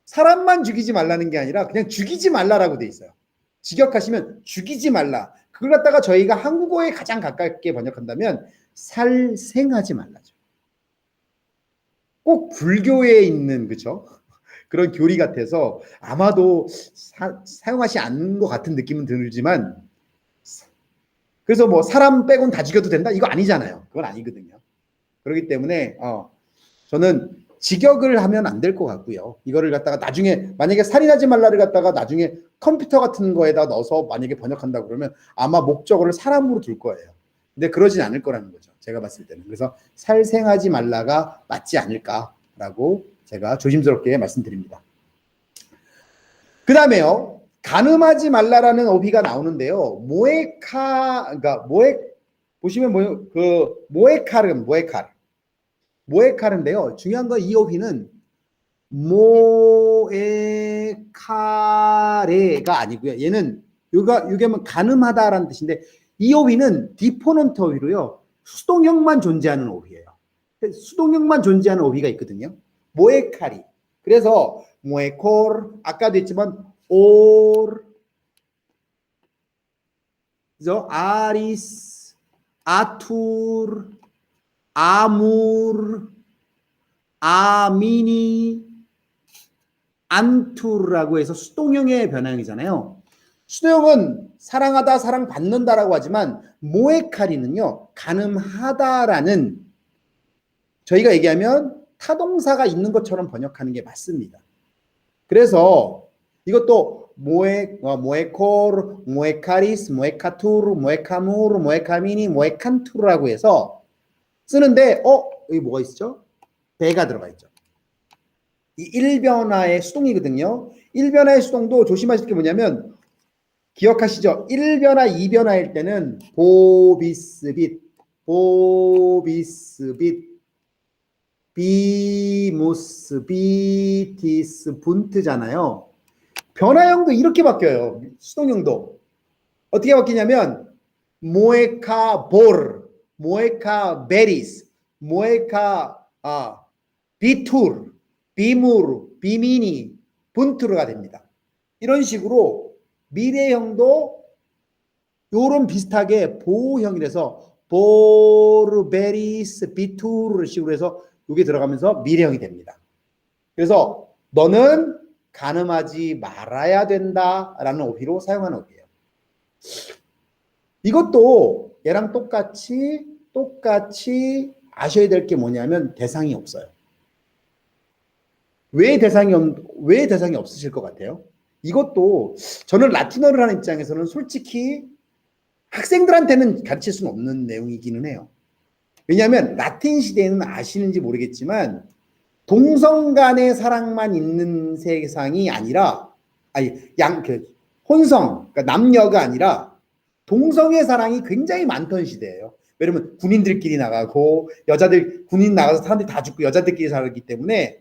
사람만 죽이지 말라는 게 아니라 그냥 죽이지 말라라고 돼 있어요. 직역하시면 죽이지 말라. 그걸 갖다가 저희가 한국어에 가장 가깝게 번역한다면 살생하지 말라죠. 꼭 불교에 있는 그죠? 그런 교리 같아서 아마도 사용하지 않는 것 같은 느낌은 들지만 그래서 뭐 사람 빼곤 다 죽여도 된다? 이거 아니잖아요. 그건 아니거든요. 그렇기 때문에 저는 직역을 하면 안 될 것 같고요. 이거를 갖다가 나중에 만약에 살인하지 말라를 갖다가 나중에 컴퓨터 같은 거에다 넣어서 만약에 번역한다 그러면 아마 목적어를 사람으로 둘 거예요. 근데 그러진 않을 거라는 거죠. 제가 봤을 때는. 그래서 살생하지 말라가 맞지 않을까라고 제가 조심스럽게 말씀드립니다. 그 다음에요. 간음하지 말라라는 어휘가 나오는데요. 그러니까 보시면 모에카르인데요. 중요한 건 이 어휘는 모에카레가 아니고요. 얘는 이게 뭐 간음하다라는 뜻인데 이 어휘는 디포넌트 어휘로요. 수동형만 존재하는 어휘예요. 수동형만 존재하는 어휘가 있거든요. 모에카리. 그래서 모에콜 아까도 했지만 올 그죠? 아리스 아투르 아무르 아미니 안투르라고 해서 수동형의 변형이잖아요. 수동형은 사랑하다, 사랑받는다라고 하지만 모에카리는요. 간음하다라는 저희가 얘기하면 타동사가 있는 것처럼 번역하는 게 맞습니다. 그래서 이것도 모에코르, 모에카리스, 모에카투르, 모에카무르, 모에카미니, 모에칸투르라고 해서 쓰는데 여기 뭐가 있죠? 배가 들어가 있죠. 이 1변화의 수동이거든요. 1변화의 수동도 조심하실 게 뭐냐면 기억하시죠? 1변화, 2변화일 때는 보비스빗, 비무스, 비티스, 분트잖아요. 변화형도 이렇게 바뀌어요. 수동형도. 어떻게 바뀌냐면 모에카 볼, 모에카 베리스, 모에카 비투르, 비무르, 비미니, 분투르가 됩니다. 이런 식으로 미래형도 요런 비슷하게 보호형이라서 보르, 베리스, 비투르 식으로 해서 이게 들어가면서 미래형이 됩니다. 그래서 너는 간음하지 말아야 된다라는 어휘로 사용하는 어휘예요. 이것도 얘랑 똑같이 아셔야 될 게 뭐냐면 대상이 없어요. 왜 대상이 없으실 것 같아요? 이것도 저는 라틴어를 하는 입장에서는 솔직히 학생들한테는 가르칠 수는 없는 내용이기는 해요. 왜냐하면 라틴 시대에는 아시는지 모르겠지만 동성 간의 사랑만 있는 세상이 아니라 혼성, 그러니까 남녀가 아니라 동성의 사랑이 굉장히 많던 시대예요. 왜냐면 군인들끼리 나가고 군인 나가서 사람들이 다 죽고 여자들끼리 살기 때문에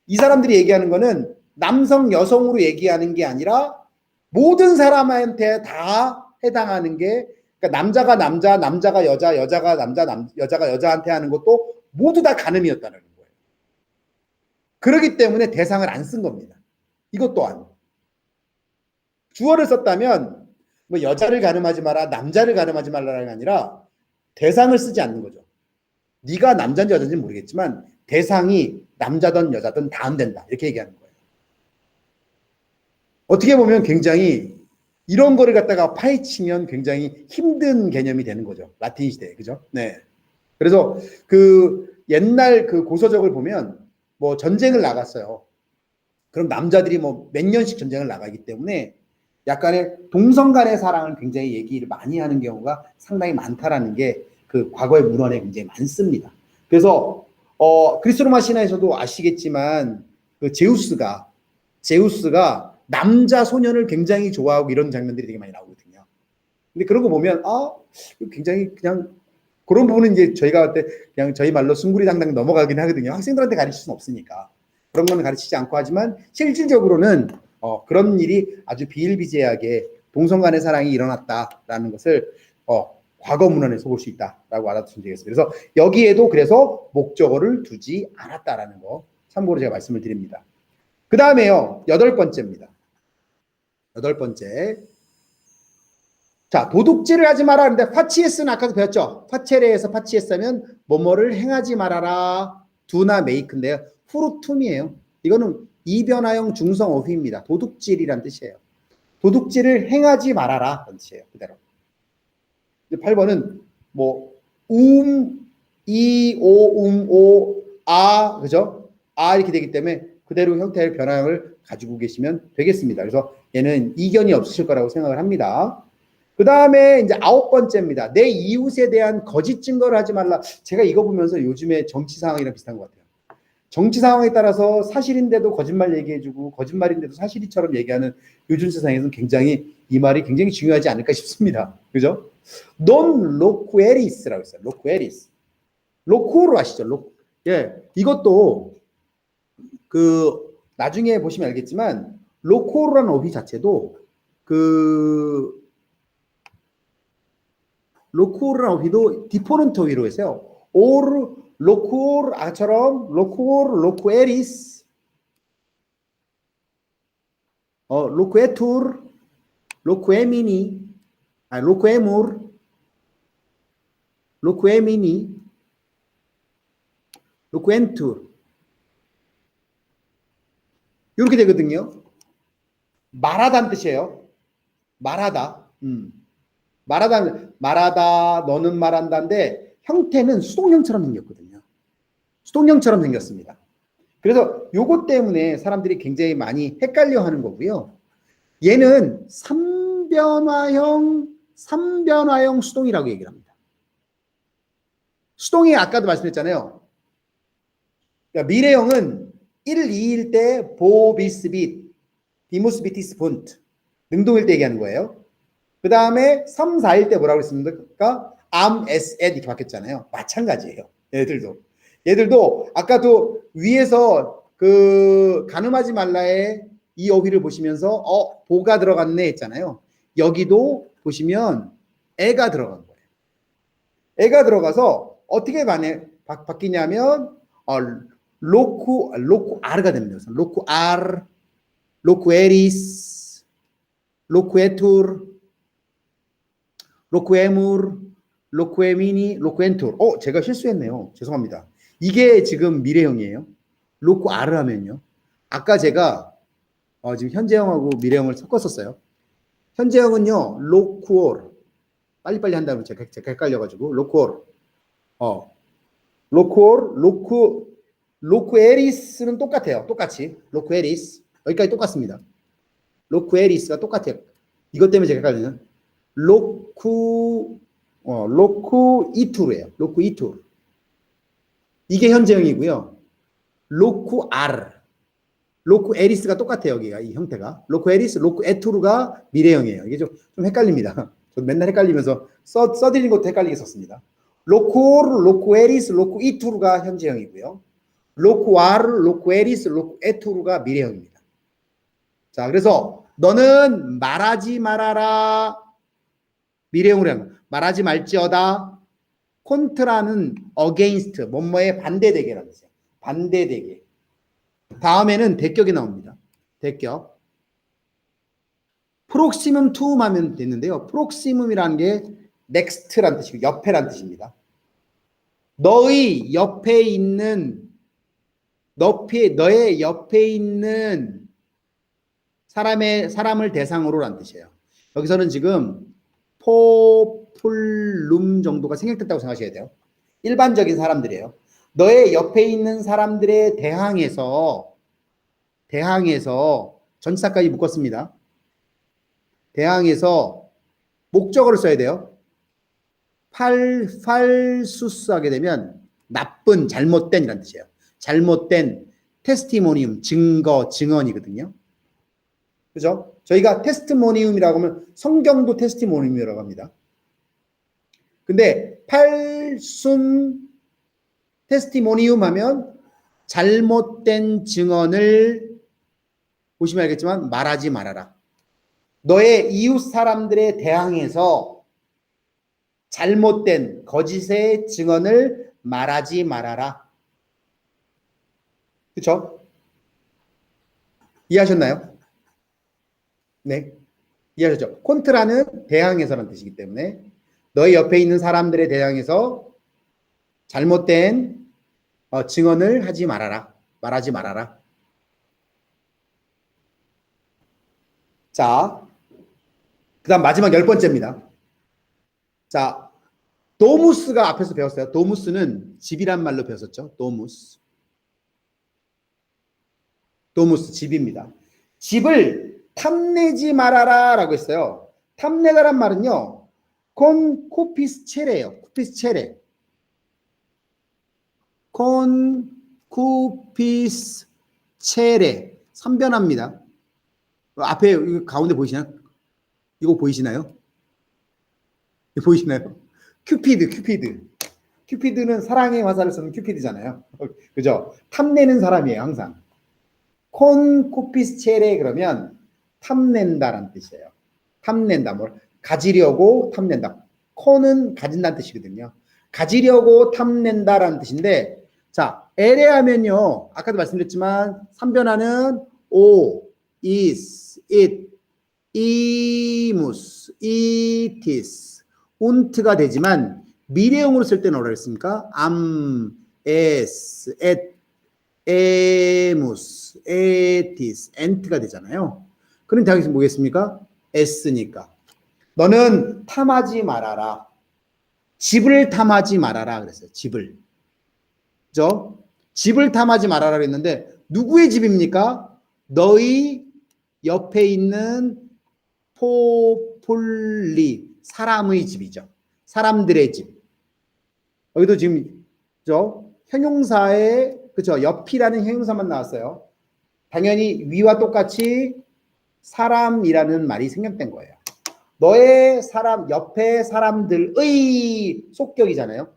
이 사람들이 얘기하는 거는 남성 여성으로 얘기하는 게 아니라 모든 사람한테 다 해당하는 게 그러니까 남자가 남자, 남자가 여자, 여자가 남자, 여자가 여자한테 하는 것도 모두 다 간음이었다는 거예요. 그렇기 때문에 대상을 안 쓴 겁니다. 이것 또한 주어를 썼다면 뭐 여자를 간음하지 마라, 남자를 간음하지 말라가 아니라 대상을 쓰지 않는 거죠. 네가 남자인지 여자인지 모르겠지만 대상이 남자든 여자든 다 안 된다 이렇게 얘기하는 거예요. 어떻게 보면 굉장히 이런 거를 갖다가 파헤치면 굉장히 힘든 개념이 되는 거죠. 라틴 시대에. 그죠? 네. 그래서 그 옛날 그 고서적을 보면 뭐 전쟁을 나갔어요. 그럼 남자들이 뭐 몇 년씩 전쟁을 나가기 때문에 약간의 동성 간의 사랑을 굉장히 얘기를 많이 하는 경우가 상당히 많다라는 게 그 과거의 문헌에 굉장히 많습니다. 그래서 그리스 로마 신화에서도 아시겠지만 그 제우스가 남자 소년을 굉장히 좋아하고 이런 장면들이 되게 많이 나오거든요. 근데 그런 거 보면 굉장히 그냥 그런 부분은 이제 저희가 그냥 저희 말로 숭구리당당 넘어가긴 하거든요. 학생들한테 가르칠 수는 없으니까 그런 거는 가르치지 않고 하지만 실질적으로는 그런 일이 아주 비일비재하게 동성 간의 사랑이 일어났다라는 것을 과거 문헌에서 볼 수 있다라고 알아두시면 되겠습니다. 그래서 여기에도 그래서 목적어를 두지 않았다라는 거 참고로 제가 말씀을 드립니다. 그 다음에요. 8번째입니다. 8번째. 자, 도둑질을 하지 마라. 근데 파치에스는 아까도 배웠죠. 파체레에서 파치에스하면 뭐뭐를 행하지 말아라. 두나 메이크인데요. 후루툼이에요. 이거는 이변화형 중성 어휘입니다. 도둑질이란 뜻이에요. 도둑질을 행하지 말아라. 라는 뜻이에요. 그대로. 8번은 뭐 이, 오, 오, 아, 그죠? 이렇게 되기 때문에 그대로 형태의 변화형을 가지고 계시면 되겠습니다. 그래서 얘는 이견이 없으실 거라고 생각을 합니다. 그 다음에 이제 9번째입니다. 내 이웃에 대한 거짓 증거를 하지 말라. 제가 이거 보면서 요즘에 정치 상황이랑 비슷한 것 같아요. 정치 상황에 따라서 사실인데도 거짓말 얘기해주고 거짓말인데도 사실이처럼 얘기하는 요즘 세상에서는 굉장히 이 말이 굉장히 중요하지 않을까 싶습니다. 그죠? Non loqueris라고 했어요. loqueris. 로쿠오로 아시죠? 예, 이것도 그 나중에 보시면 알겠지만 로쿠오라는 어휘 자체도 그 로쿠오라는 어휘도 디포넌트 어휘로 했어요. 오르 로쿠오르 아처럼 로쿠오르 로쿠에리스 로쿠에투르 로쿠에미니 로쿠에무르 로쿠에미니 로쿠엔투르 이렇게 되거든요. 말하다는 뜻이에요. 말하다. 말하다, 너는 말한다인데 형태는 수동형처럼 생겼거든요. 수동형처럼 생겼습니다. 그래서 요것 때문에 사람들이 굉장히 많이 헷갈려 하는 거고요. 얘는 삼변화형 수동이라고 얘기를 합니다. 수동이 아까도 말씀했잖아요. 그러니까 미래형은 1, 2일 때 보비스빗, 디무스비티스 폰트 능동일 때 얘기하는 거예요. 그 다음에 3, 4일 때 뭐라고 했습니까? am, as, at 이렇게 바뀌었잖아요. 마찬가지예요. 얘들도 아까도 위에서 그 가늠하지 말라의 이 어휘를 보시면서 보가 들어갔네 했잖아요. 여기도 보시면 애가 들어간 거예요. 애가 들어가서 어떻게 바뀌냐면 로쿠 아르가 됩니다. 로쿠 알, 로쿠 에리스, 로쿠 에투르, 로쿠에무르, 로쿠에미니, 로쿠엔투르. 제가 실수했네요. 죄송합니다. 이게 지금 미래형이에요. 로쿠 아르 하면요. 아까 제가 지금 현재형하고 미래형을 섞었었어요. 현재형은요, 로쿠오르. 빨리빨리 한다면 제가 헷갈려가지고, 로쿠오르. 로쿠오르, 로쿠에리스는 똑같아요. 똑같이. 로쿠에리스. 여기까지 똑같습니다. 로쿠에리스가 똑같아요. 이것 때문에 제가 헷갈리는. 로쿠 이투르예요. 로쿠 이투르. 이게 현재형이고요. 로쿠 아르. 로쿠 에리스가 똑같아요. 여기가 이 형태가. 로쿠 에리스, 로쿠 에투르가 미래형이에요. 이게 좀 헷갈립니다. 저 맨날 헷갈리면서 써드린 것도 헷갈리게 썼습니다. 로쿠오르, 로쿠 에리스, 로쿠 이투르가 현재형이고요. 로쿠 아르, 로쿠 에리스, 로쿠 에투르가 미래형입니다. 자, 그래서 너는 말하지 말아라. 미래형으로 하면 말하지 말지어다. 콘트라는 against, 뭐뭐에 반대되게라는 뜻이에요. 반대되게. 다음에는 대격이 나옵니다. 대격. 프록시멈 투움 하면 됐는데요. 프록시멈이라는 게 next라는 뜻이고 옆에라는 뜻입니다. 너의 옆에 있는 너의 옆에 있는 사람을 대상으로라는 뜻이에요. 여기서는 지금 포플룸 정도가 생략됐다고 생각하셔야 돼요. 일반적인 사람들이에요. 너의 옆에 있는 사람들에 대항해서 전치사까지 묶었습니다. 대항해서 목적어를 써야 돼요. 팔수스 하게 되면 나쁜, 잘못된 이란 뜻이에요. 잘못된 테스티모니움, 증거, 증언이거든요. 그죠? 저희가 테스티모니움이라고 하면 성경도 테스티모니움이라고 합니다. 근데 팔순 테스티모니움 하면 잘못된 증언을 보시면 알겠지만 말하지 말아라. 너의 이웃 사람들에 대항해서 잘못된 거짓의 증언을 말하지 말아라. 그렇죠? 이해하셨나요? 네. 이해하셨죠? 콘트라는 대항해서라는 뜻이기 때문에 너의 옆에 있는 사람들에 대항해서 잘못된 증언을 하지 말아라. 말하지 말아라. 자, 그 다음 마지막 10번째입니다. 자, 도무스가 앞에서 배웠어요. 도무스는 집이란 말로 배웠었죠. 도무스. 도무스, 집입니다. 집을 탐내지 말아라라고 했어요. 탐내다란 말은요, 콘 쿠피스체레예요. 쿠피스체레. 콘 쿠피스체레. 3변합니다. 앞에 가운데 보이시나요? 이거 보이시나요? 이거 보이시나요? 큐피드. 큐피드는 사랑의 화살을 쓰는 큐피드잖아요. 그죠? 탐내는 사람이에요, 항상. 콘 쿠피스체레 그러면 탐낸다라는 뜻이에요. 탐낸다. 뭘 가지려고 탐낸다. 콘은 가진다는 뜻이거든요. 가지려고 탐낸다라는 뜻인데, 자, 에레 하면요, 아까도 말씀드렸지만 3변화는 오, is, it, imus, itis, un트가 되지만 미래형으로 쓸 때는 뭐라 그랬습니까? am, es, et, emus, etis, ent가 되잖아요. 그럼 당연히 뭐겠습니까? s니까. 너는 탐하지 말아라. 집을 탐하지 말아라 그랬어요. 집을. 그죠? 집을 탐하지 말아라 그랬는데 누구의 집입니까? 너희 옆에 있는 포폴리, 사람의 집이죠. 사람들의 집. 여기도 지금 그죠? 형용사에 그죠? 옆이라는 형용사만 나왔어요. 당연히 위와 똑같이 사람이라는 말이 생략된 거예요. 너의 사람, 옆에 사람들의 속격이잖아요.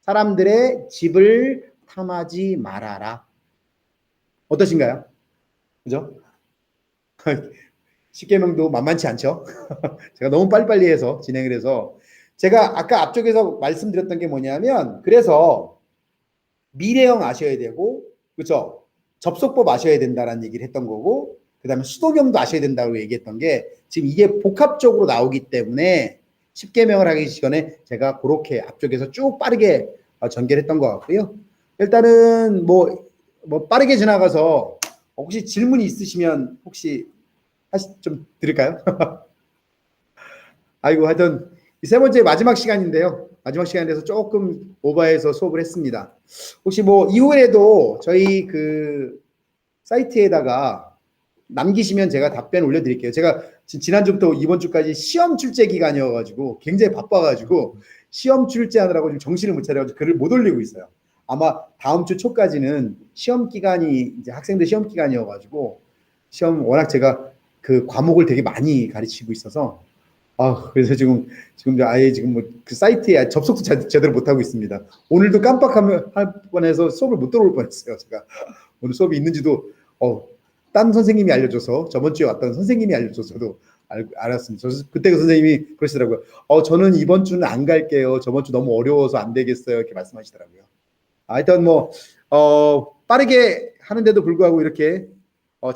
사람들의 집을 탐하지 말아라. 어떠신가요? 그죠? 10계명도 만만치 않죠? 제가 너무 빨리빨리 해서 진행을 해서 제가 아까 앞쪽에서 말씀드렸던 게 뭐냐면 그래서 미래형 아셔야 되고 그렇죠? 접속법 아셔야 된다라는 얘기를 했던 거고 그 다음에 수도명도 아셔야 된다고 얘기했던 게 지금 이게 복합적으로 나오기 때문에 10계명을 하기 전에 제가 그렇게 앞쪽에서 쭉 빠르게 전개를 했던 것 같고요. 일단은 뭐 빠르게 지나가서 혹시 질문이 있으시면 혹시 좀 드릴까요? 아이고 하여튼 이 세 번째 마지막 시간인데요. 마지막 시간에 대해서 조금 오버해서 수업을 했습니다. 혹시 뭐 이후에도 저희 그 사이트에다가 남기시면 제가 답변 올려드릴게요. 제가 지난주부터 이번 주까지 시험 출제 기간이어가지고 굉장히 바빠가지고 시험 출제하느라고 지금 정신을 못 차려가지고 글을 못 올리고 있어요. 아마 다음 주 초까지는 시험 기간이 이제 학생들 시험 기간이어가지고 시험 워낙 제가 그 과목을 되게 많이 가르치고 있어서 그래서 지금 아예 지금 뭐 그 사이트에 접속도 제대로 못 하고 있습니다. 오늘도 깜빡하면 할 뻔해서 수업을 못 들어올 뻔했어요. 제가 오늘 수업이 있는지도 딴 선생님이 알려줘서 저번 주에 왔던 선생님이 알려줘서도 알았습니다. 그때 그 선생님이 그러시더라고요. 저는 이번 주는 안 갈게요. 저번 주 너무 어려워서 안 되겠어요. 이렇게 말씀하시더라고요. 하여튼 뭐 빠르게 하는데도 불구하고 이렇게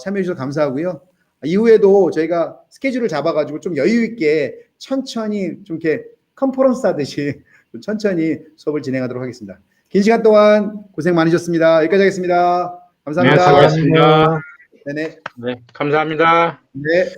참여해 주셔서 감사하고요. 이후에도 저희가 스케줄을 잡아가지고 좀 여유 있게 천천히 좀 이렇게 컨퍼런스 하듯이 좀 천천히 수업을 진행하도록 하겠습니다. 긴 시간 동안 고생 많으셨습니다. 여기까지 하겠습니다. 감사합니다. 네, 수고하셨습니다. 네네. 네, 감사합니다. 네.